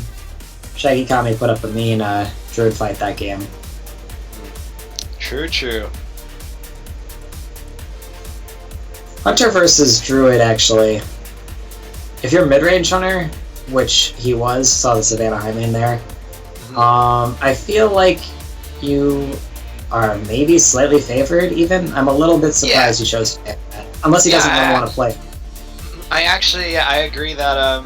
Shaggy Kami put up a mean Druid fight that game. True. Hunter versus Druid, actually. If you're mid-range Hunter, which he was, saw the Savannah High lane there, I feel like you are maybe slightly favored, even. I'm a little bit surprised you chose to ban that. Unless he doesn't really want to play. I agree that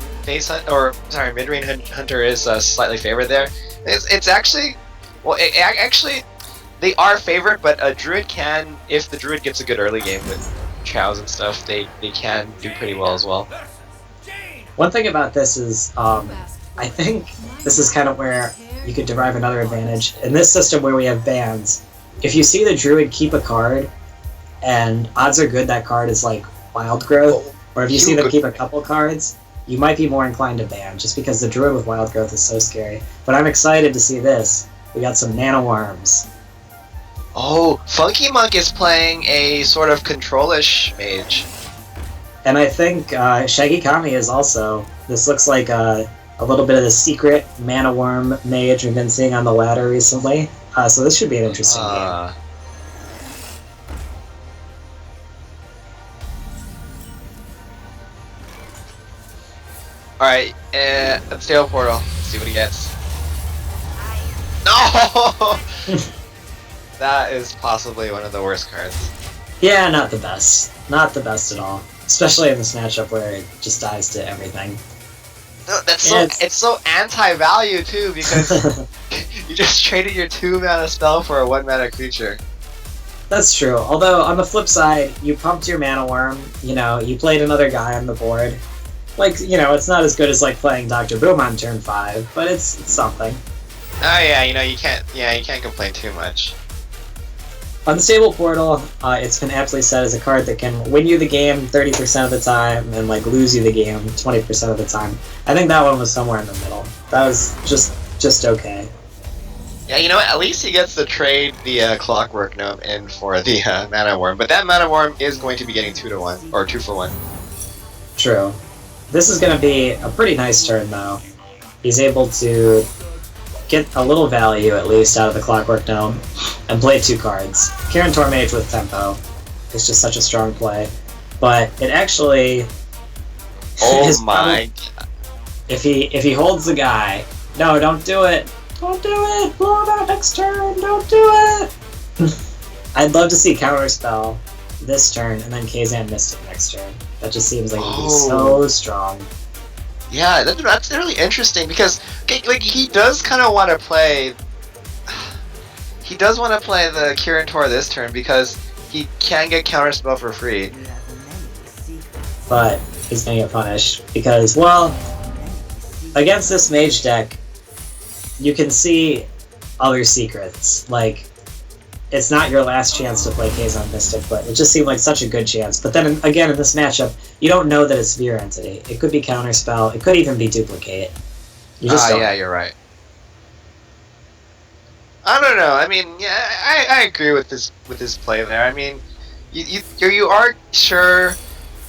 mid-range Hunter is slightly favored there. It's actually, well, actually, they are favored, but a Druid can, if the Druid gets a good early game with chows and stuff, they can do pretty well as well. One thing about this is, I think this is kind of where you could derive another advantage. In this system where we have bans, if you see the Druid keep a card, and odds are good that card is like Wild Growth, or if you see them keep a couple cards, you might be more inclined to ban, just because the Druid with Wild Growth is so scary. But I'm excited to see this. We got some Nanoworms. Oh, Funky Monk is playing a sort of control-ish mage. And I think Shaggy Kami is also. This looks like a little bit of the secret Mana Worm mage we've been seeing on the ladder recently. So this should be an interesting game. Alright, let's Steel Portal. Let's see what he gets. No! That is possibly one of the worst cards. Yeah, not the best. Not the best at all. Especially in this matchup where it just dies to everything. No, that's so, it's so anti-value too, because you just traded your 2-mana spell for a 1-mana creature. That's true. Although, on the flip side, you pumped your Mana Worm, you know, you played another guy on the board. Like, you know, it's not as good as, like, playing Dr. Boom on turn 5, but it's something. Oh yeah, you know, you can't complain too much. Unstable Portal, it's been aptly set as a card that can win you the game 30% of the time and, like, lose you the game 20% of the time. I think that one was somewhere in the middle. That was just okay. Yeah, you know what? At least he gets to trade the Clockwork Gnome in for the Mana Worm, but that Mana Worm is going to be getting 2-1 or 2-for-1. True. This is going to be a pretty nice turn, though. He's able to get a little value, at least, out of the Clockwork Gnome, and play 2 cards. Kieran Tormage with Tempo is just such a strong play, but it actually... Oh my god. If he holds the guy... No, don't do it! Don't do it! Blow him out next turn! Don't do it! I'd love to see Counterspell this turn, and then Kazan Mystic next turn. That just seems like it'd be so strong. Yeah, that's really interesting because, like, he does kind of want to play. He does want to play the Kirin Tor this turn because he can get Counterspell for free. But he's gonna get punished because, well, against this mage deck, you can see other secrets. Like, it's not your last chance to play Kazan Mystic, but it just seemed like such a good chance. But then, again, in this matchup, you don't know that it's Sphere Entity. It could be Counterspell. It could even be Duplicate. You just don't. Yeah, you're right. I don't know. I mean, yeah, I agree with this play there. I mean, you are sure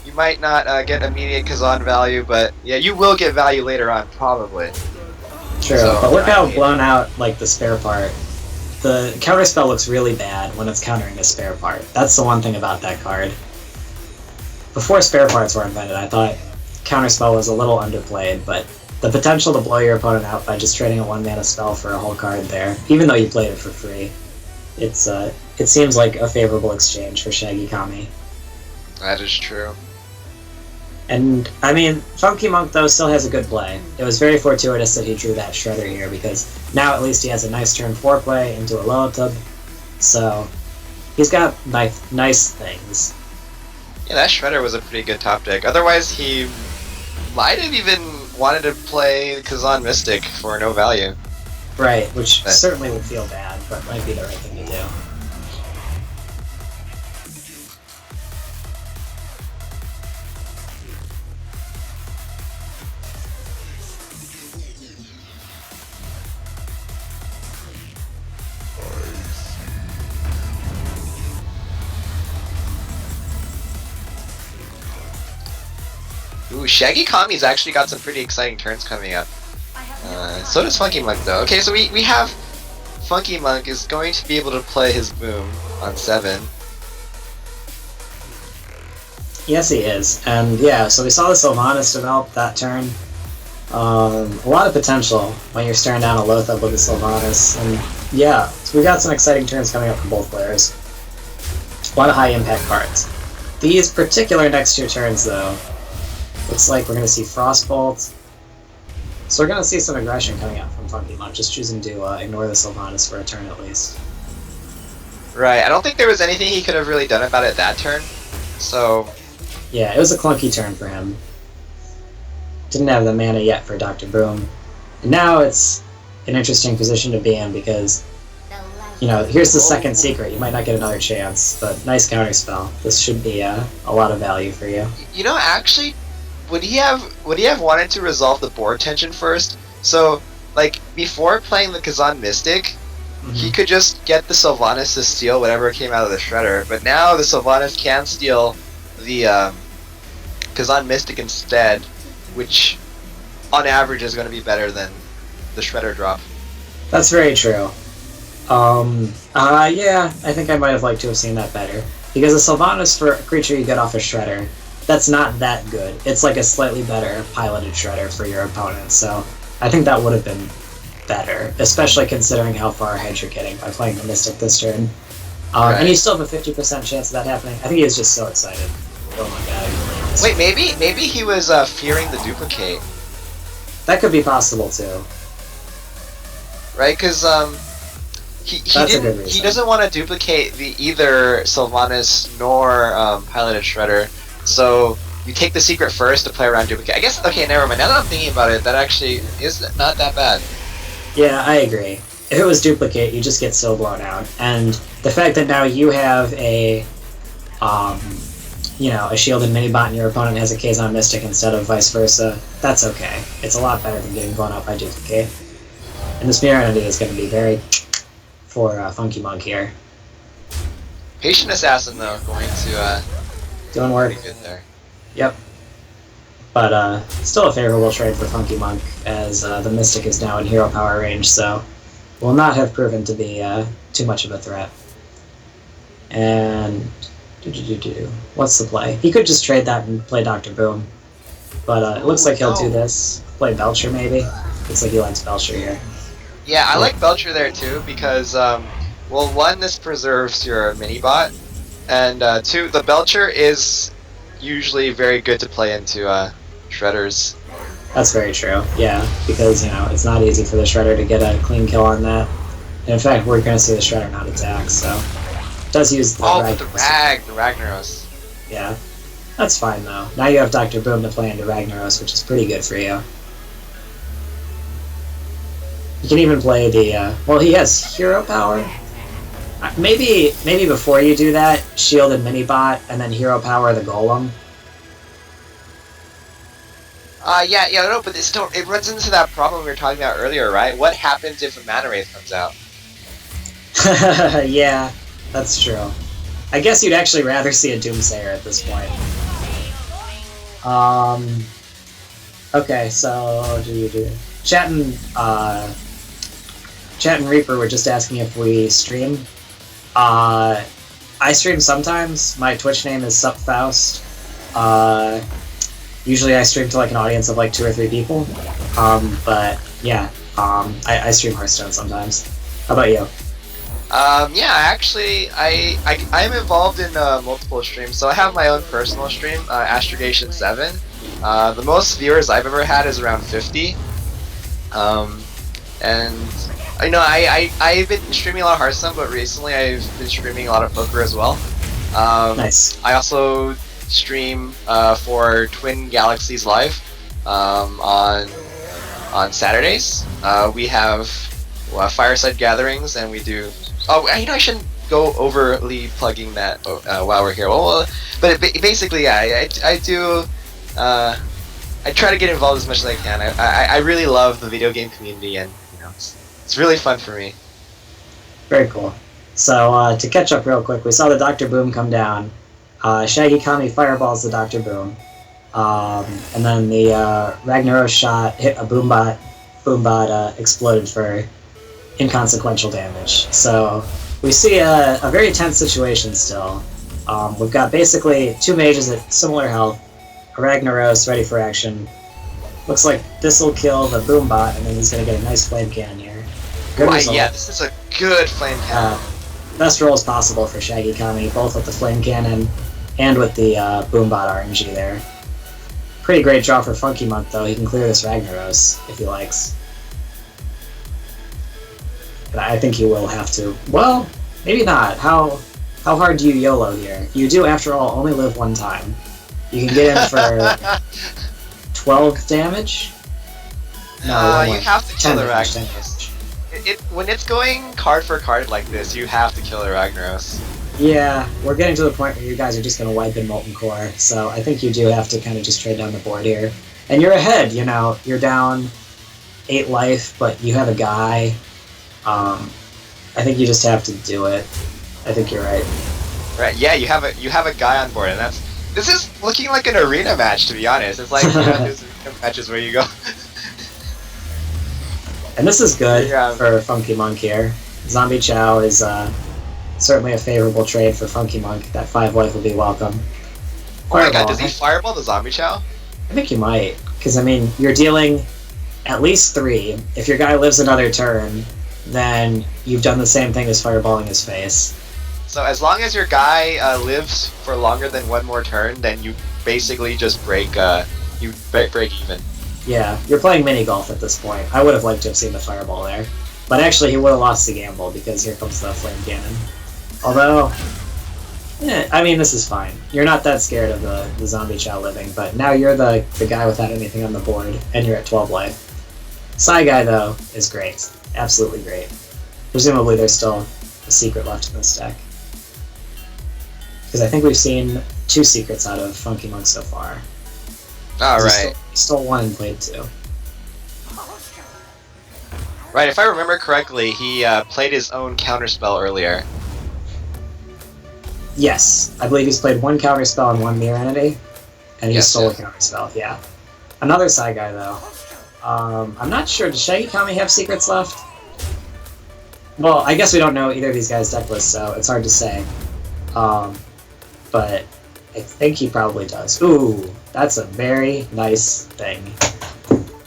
you might not get immediate Kazan value, but yeah, you will get value later on, probably. True, so, but look how blown out, like, the spare part. The Counterspell looks really bad when it's countering a spare part. That's the one thing about that card. Before spare parts were invented, I thought Counterspell was a little underplayed, but the potential to blow your opponent out by just trading a 1-mana spell for a whole card there, even though you played it for free, it seems like a favorable exchange for Shaggy Kami. That is true. And, I mean, Funky Monk, though, still has a good play. It was very fortuitous that he drew that Shredder here, because now at least he has a nice turn 4 play into a Loatub, so he's got nice things. Yeah, that Shredder was a pretty good top deck. Otherwise, he might have even wanted to play Kazan Mystic for no value. Right, which certainly would feel bad, but might be the right thing to do. Ooh, Shaggy Kami's actually got some pretty exciting turns coming up. So does Funky Monk, though. Okay, so we have Funky Monk is going to be able to play his Boom on 7. Yes, he is. And yeah, so we saw the Sylvanas develop that turn. A lot of potential when you're staring down a Loatheb with the Sylvanas. And yeah, so we got some exciting turns coming up for both players. A lot of high impact cards. These particular next 2 turns, though, looks like we're going to see Frostbolt. So we're going to see some aggression coming out from Funky Monk, just choosing to ignore the Sylvanas for a turn at least. Right, I don't think there was anything he could have really done about it that turn, so... Yeah, it was a clunky turn for him. Didn't have the mana yet for Dr. Boom. And now it's an interesting position to be in because, you know, here's the second secret. You might not get another chance, but nice counterspell. This should be a lot of value for you. You know, actually, would he have wanted to resolve the board tension first? So, like, before playing the Kazan Mystic, he could just get the Sylvanas to steal whatever came out of the Shredder, but now the Sylvanas can steal the Kazan Mystic instead, which on average is going to be better than the Shredder drop. That's very true. Yeah, I think I might have liked to have seen that better. Because the Sylvanas, for a creature you get off a Shredder, that's not that good. It's like a slightly better piloted Shredder for your opponent, so I think that would have been better, especially considering how far ahead you're getting by playing the Mystic this turn. Right. And you still have a 50% chance of that happening. I think he was just so excited. Oh my god. Wait, maybe he was fearing the duplicate. That could be possible too. Right, because he doesn't want to duplicate either Sylvanas nor piloted Shredder, so you take the secret first to play around duplicate. I guess, okay, never mind. Now that I'm thinking about it, that actually is not that bad. Yeah, I agree. If it was duplicate, you just get so blown out. And the fact that now you have a shielded minibot and your opponent has a Kazan Mystic instead of vice versa, that's okay. It's a lot better than getting blown out by duplicate. And this mirror entity is going to be very for Funky Monk here. Patient Assassin, though, going to doing work. pretty good there. Yep. But still a favorable trade for Funky Monk, as the Mystic is now in hero power range, so will not have proven to be too much of a threat. And what's the play? He could just trade that and play Dr. Boom, but it looks like he'll do this. Play Belcher maybe. Looks like he likes Belcher here. Yeah, I like Belcher there too because, well, one, this preserves your mini bot, and two, the Belcher is usually very good to play into Shredders. That's very true, yeah, because, it's not easy for the Shredder to get a clean kill on that. And in fact, we're going to see the Shredder not attack, so it does use the the Ragnaros. Yeah, that's fine though. Now you have Dr. Boom to play into Ragnaros, which is pretty good for you. You can even play the, well, he has hero power. Maybe before you do that, shield and minibot, and then hero power the golem. No, but it runs into that problem we were talking about earlier, right? What happens if a Mana Wraith comes out? Yeah, that's true. I guess you'd actually rather see a Doomsayer at this point. Okay, so Chat and Reaper were just asking if we stream. I stream sometimes. My Twitch name is SupFaust. Usually I stream to like an audience of like 2 or 3 people. But yeah, I stream Hearthstone sometimes. How about you? Yeah, actually, I'm involved in multiple streams. So I have my own personal stream, Astrogation 7. The most viewers I've ever had is around 50. And I've been streaming a lot of Hearthstone, but recently I've been streaming a lot of poker as well. Nice. I also stream for Twin Galaxies Live on Saturdays. We have fireside gatherings, and we do. Oh, I shouldn't go overly plugging that while we're here. Well, but basically, yeah, I do. I try to get involved as much as I can. I really love the video game community, and it's really fun for me. Very cool. So to catch up real quick, we saw the Dr. Boom come down. Shaggy Kami fireballs the Dr. Boom. And then the Ragnaros shot hit a Boombot. Boombot exploded for inconsequential damage. So we see a very tense situation still. We've got basically 2 mages at similar health. A Ragnaros ready for action. Looks like this will kill the Boombot, and then he's going to get a nice flame cannon here. Good result. Yeah, this is a good flame cannon. Best rolls possible for Shaggy Kami, both with the flame cannon and with the Boombot RNG there. Pretty great draw for Funky Monk, though. He can clear this Ragnaros if he likes. But I think he will have to. Well, maybe not. How hard do you YOLO here? You do, after all, only live one time. You can get in for 12 damage? No, you have to kill the damage. Ragnaros. When it's going card for card like this, you have to kill the Ragnaros. Yeah, we're getting to the point where you guys are just going to wipe in Molten Core, so I think you do have to kind of just trade down the board here. And you're ahead, you know, you're down 8 life, but you have a guy. I think you just have to do it. I think you're right. Right, yeah, you have a guy on board, and this is looking like an arena match, to be honest. It's like, you know, those arena matches where you go... And this is good Yeah. for Funky Monk here. Zombie Chow is certainly a favorable trade for Funky Monk. That 5 life will be welcome. Oh my god, Fireball. does he fireball the zombie chow? I think you might, because I mean, you're dealing at least 3. If your guy lives another turn, then you've done the same thing as fireballing his face. So as long as your guy lives for longer than 1 more turn, then you basically just break even. Yeah, you're playing mini golf at this point. I would have liked to have seen the fireball there, but actually he would have lost the gamble because here comes the flame cannon. Although, I mean, this is fine. You're not that scared of the zombie chow living, but now you're the guy without anything on the board, and you're at 12 life. Psy Guy, though, is great. Absolutely great. Presumably there's still a secret left in this deck. Because I think we've seen 2 secrets out of Funky Monk so far. Alright. He stole 1 and played 2. Right, if I remember correctly, he played his own counterspell earlier. Yes, I believe he's played 1 counterspell and 1 mirror entity, and he Yes, stole yes. a counterspell, yeah. Another side guy, though. I'm not sure, does Shaggy Kami have secrets left? Well, I guess we don't know either of these guys' deck lists, so it's hard to say. But I think he probably does. Ooh, that's a very nice thing.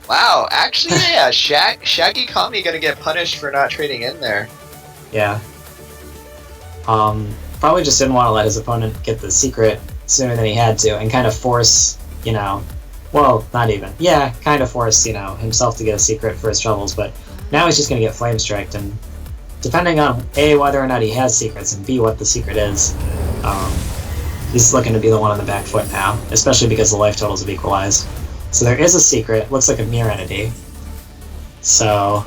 Wow, actually, yeah, Shaggy Kami gonna get punished for not trading in there. Yeah. Probably just didn't want to let his opponent get the secret sooner than he had to, and kind of force, you know, well, not even. Yeah, kind of force, you know, himself to get a secret for his troubles, but now he's just going to get flame striked, and depending on A, whether or not he has secrets, and B, what the secret is, he's looking to be the one on the back foot now, especially because the life totals have equalized. So there is a secret, looks like a mirror entity. So,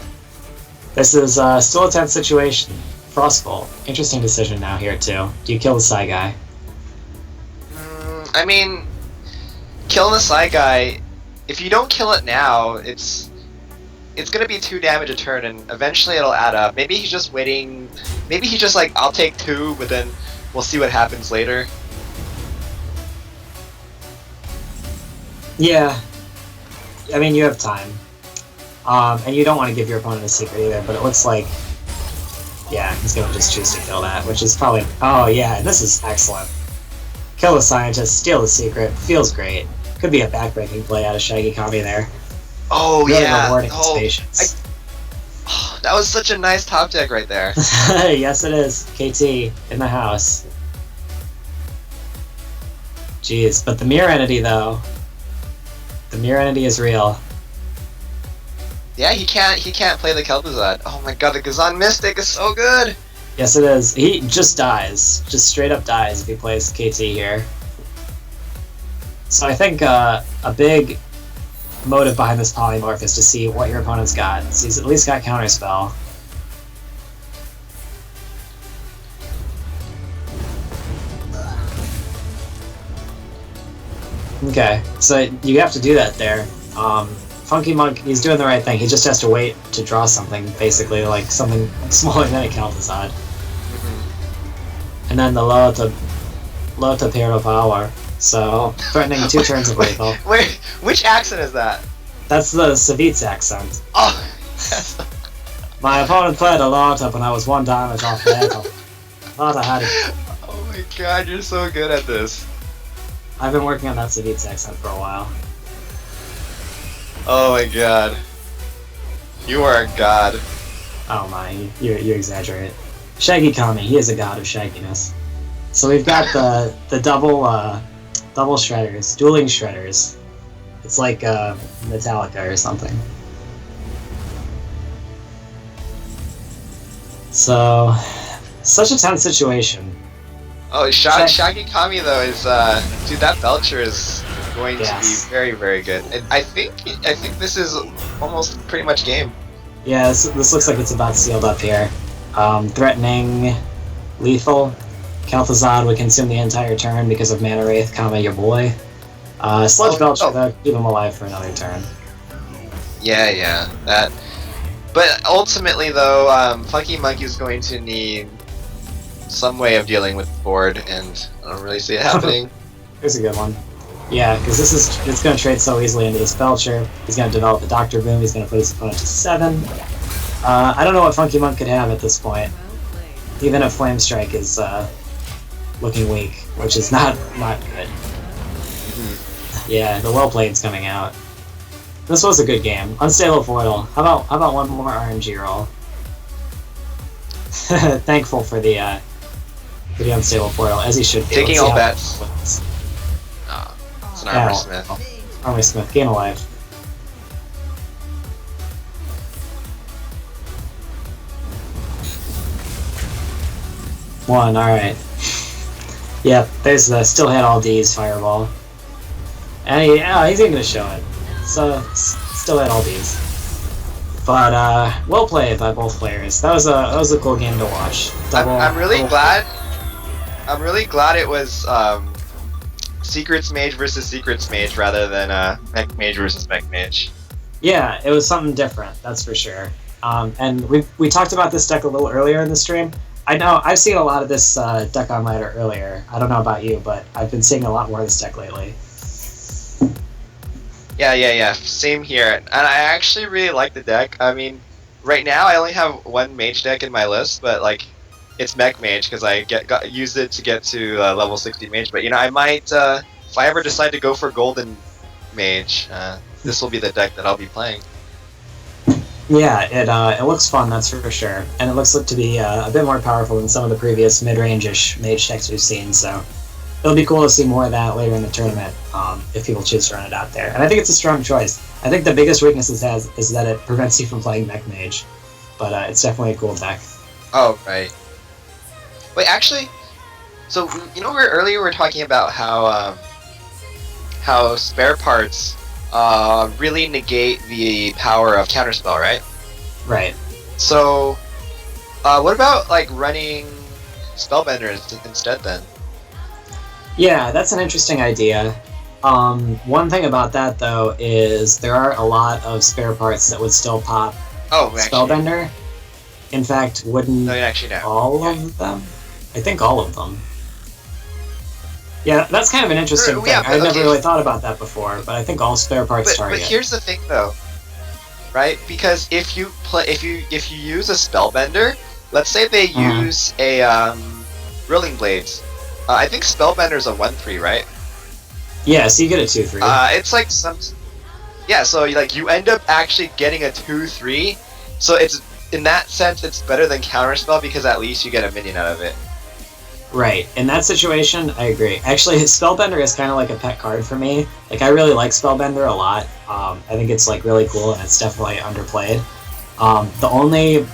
this is still a tense situation. Frostbolt, interesting decision now here too. Do you kill the Psy Guy? I mean, killing the Psy Guy, if you don't kill it now, it's gonna be 2 damage a turn, and eventually it'll add up. Maybe he's just waiting, maybe he's just like, I'll take 2, but then we'll see what happens later. Yeah. I mean, you have time. And you don't want to give your opponent a secret either, but it looks like, yeah, he's gonna just choose to kill that, which is probably, oh yeah, this is excellent. Kill the scientist, steal the secret, feels great. Could be a backbreaking play out of Shaggy Kami there. Oh Really yeah, rewarding his patience. that was such a nice top deck right there. Yes it is. KT in the house. Jeez, but the mirror entity though. The mirror entity is real. Yeah, he can't play the Kel'Thuzad. Oh my god, the Gazan Mystic is so good! Yes it is. He just dies. Just straight up dies if he plays KT here. So I think a big motive behind this polymorph is to see what your opponent's got. So he's at least got counterspell. Okay, so you have to do that there. Funky Monk, he's doing the right thing. He just has to wait to draw something, basically, like something smaller than a Kel'Thuzad. And then the Lota Pyro Power, so threatening 2 turns of lethal. Wait, which accent is that? That's the Savitz accent. Oh, yes. My opponent played a Lota when I was 1 damage off lethal. Lota had it. Oh my god, you're so good at this. I've been working on that Savitz accent for a while. Oh my god. You are a god. Oh my, you exaggerate. Shaggy Kami, he is a god of shagginess. So we've got the double shredders, dueling shredders. It's like Metallica or something. So, such a tense situation. Oh, Shaggy Kami though is dude, that Belcher is going to be very, very good. And I think this is almost pretty much game. Yeah, this looks like it's about sealed up here. Threatening lethal. Kel'Thuzad would consume the entire turn because of Mana Wraith, your boy. Sludge Belcher, though, keep him alive for another turn. Yeah, that. But ultimately, though, Funky Monkey's going to need some way of dealing with the board, and I don't really see it happening. Here's a good one. Yeah, because it's going to trade so easily into this Belcher. He's going to develop the Doctor Boom. He's going to put his opponent to 7. I don't know what Funky Monk could have at this point. Even if Flame Strike is looking weak, which is not good. Yeah, the Well Played's coming out. This was a good game. Unstable Portal. How about one more RNG roll? Thankful for the Unstable Portal, as he should be. Taking all bets. It's an Armor Smith. Armor Smith, game alive. One, alright. Yep, there's the still had all D's Fireball. And he's even gonna show it. So, still had all D's. But, well played by both players. That was a cool game to watch. I'm really glad it was, Secrets Mage versus Secrets Mage rather than, Mech Mage versus Mech Mage. Yeah, it was something different, that's for sure. And we talked about this deck a little earlier in the stream. I know, I've seen a lot of this deck on ladder earlier. I don't know about you, but I've been seeing a lot more of this deck lately. Yeah. Same here. And I actually really like the deck. I mean, right now I only have one Mage deck in my list, but like, it's Mech Mage because I used it to get to level 60 Mage. But you know, I might if I ever decide to go for Golden Mage, this will be the deck that I'll be playing. Yeah, it looks fun, that's for sure, and it looks to be a bit more powerful than some of the previous mid-range-ish Mage decks we've seen. So it'll be cool to see more of that later in the tournament if people choose to run it out there. And I think it's a strong choice. I think the biggest weakness it has is that it prevents you from playing Mech Mage, but it's definitely a cool deck. Oh right. Wait, actually, so you know, earlier we were talking about how spare parts really negate the power of Counterspell, right? Right. So, what about like running Spellbender instead then? Yeah, that's an interesting idea. One thing about that though is there are a lot of spare parts that would still pop Spellbender. In fact, wouldn't all of them? I think all of them. Yeah, that's kind of an interesting thing. Yeah, I've never really thought about that before, but I think all spare parts target. But here's the thing, though, right? Because if you use a Spellbender, let's say they use a Rolling Blades. I think Spellbender's a 1/3, right? Yeah, so you get a 2/3. It's like yeah. So like you end up actually getting a 2/3. So it's in that sense it's better than Counterspell because at least you get a minion out of it. Right, in that situation, I agree. Actually, Spellbender is kind of like a pet card for me. Like, I really like Spellbender a lot. I think it's, like, really cool, and it's definitely underplayed. The only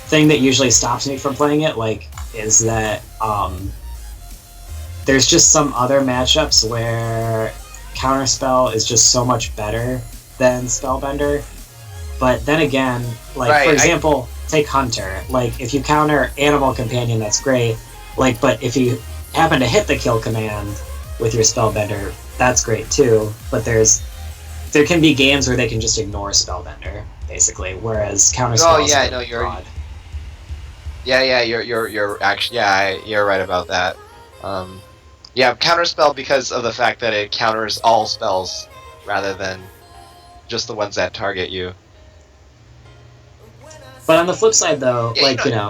thing that usually stops me from playing it, like, is that, there's just some other matchups where Counterspell is just so much better than Spellbender. But then again, like, for example, take Hunter. Like, if you counter Animal Companion, that's great. Like, but if you happen to hit the kill command with your Spellbender, that's great too. But there can be games where they can just ignore Spellbender, basically, whereas Counterspell is broad. You're actually you're right about that. Yeah, Counterspell because of the fact that it counters all spells rather than just the ones that target you. But on the flip side, though,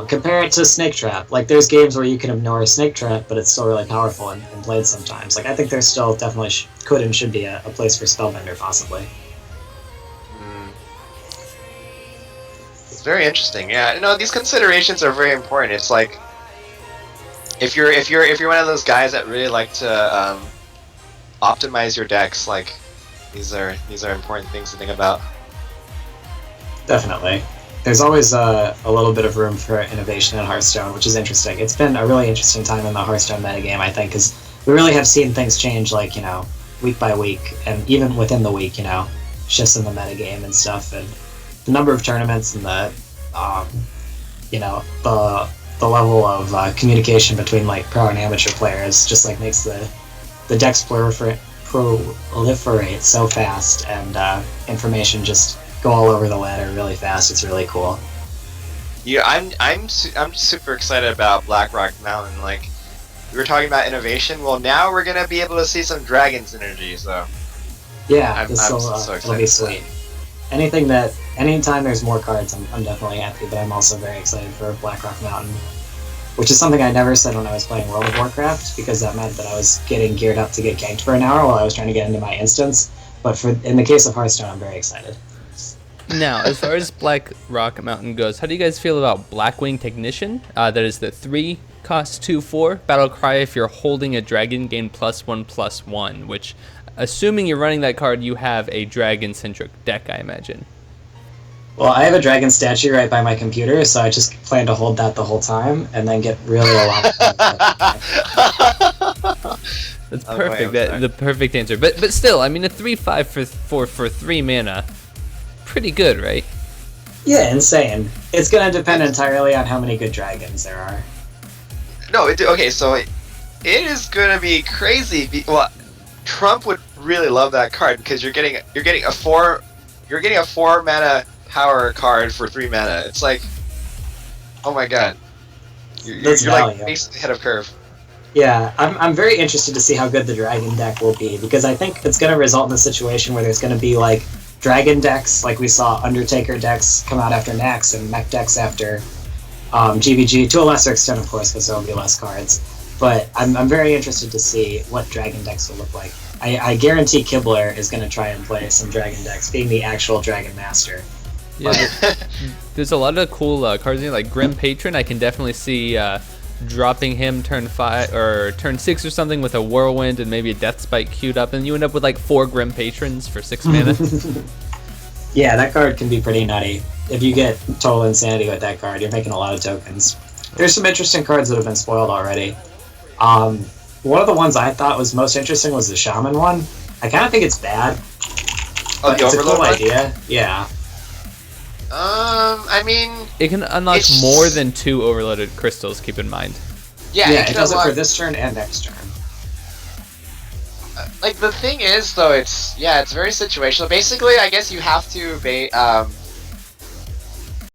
compare it to Snake Trap. Like, there's games where you can ignore a Snake Trap, but it's still really powerful and played sometimes. Like, I think there's still definitely could and should be a place for Spellbender, possibly. It's very interesting. Yeah, no, these considerations are very important. It's like if you're one of those guys that really like to optimize your decks, like these are important things to think about. Definitely. There's always a little bit of room for innovation in Hearthstone, which is interesting. It's been a really interesting time in the Hearthstone metagame, I think, because we really have seen things change, like, week by week, and even within the week, shifts in the metagame and stuff, and the number of tournaments and the the level of communication between like pro and amateur players just like makes the decks proliferate so fast, and information just go all over the ladder really fast. It's really cool. Yeah, I'm super excited about Blackrock Mountain. Like, we were talking about innovation. Well, now we're gonna be able to see some dragon synergy. So yeah, I'm so excited. It'll be sweet. Anytime there's more cards, I'm definitely happy. But I'm also very excited for Blackrock Mountain, which is something I never said when I was playing World of Warcraft, because that meant that I was getting geared up to get ganked for an hour while I was trying to get into my instance. But in the case of Hearthstone, I'm very excited. Now, as far as Black Rock Mountain goes, how do you guys feel about Blackwing Technician? That is the 3 cost 2/4 battle cry. If you're holding a dragon, gain +1/+1. Which, assuming you're running that card, you have a dragon-centric deck, I imagine. Well, I have a dragon statue right by my computer, so I just plan to hold that the whole time and then get really a lot. That's perfect. The perfect answer. But still, I mean, a 3/5 for 3 mana. Pretty good, right? Yeah, insane. It's gonna depend entirely on how many good dragons there are. No, okay, so it is gonna be crazy. Well, Trump would really love that card because you're getting a 4 mana power card for 3 mana. It's like, oh my god, you're like basically ahead of curve. Yeah, I'm very interested to see how good the dragon deck will be, because I think it's gonna result in a situation where there's gonna be like dragon decks, like we saw Undertaker decks come out after Nax, and mech decks after GVG, to a lesser extent, of course, because there will be less cards. But I'm very interested to see what dragon decks will look like. I guarantee Kibler is going to try and play some dragon decks, being the actual dragon master. Yeah, there's a lot of cool cards in here, like Grim Patron. I can definitely see dropping him turn 5 or turn 6 or something with a Whirlwind and maybe a Death Spike queued up, and you end up with like 4 Grim Patrons for 6 mana. Yeah, that card can be pretty nutty. If you get Total Insanity with that card, you're making a lot of tokens. There's some interesting cards that have been spoiled already. One of the ones I thought was most interesting was the Shaman one. I kind of think it's bad, but it's a cool idea. Yeah. I mean, it can unlock more than 2 overloaded crystals, keep in mind. Yeah, it does it for this turn and next turn. Like, the thing is, though, it's very situational. Basically, I guess you have to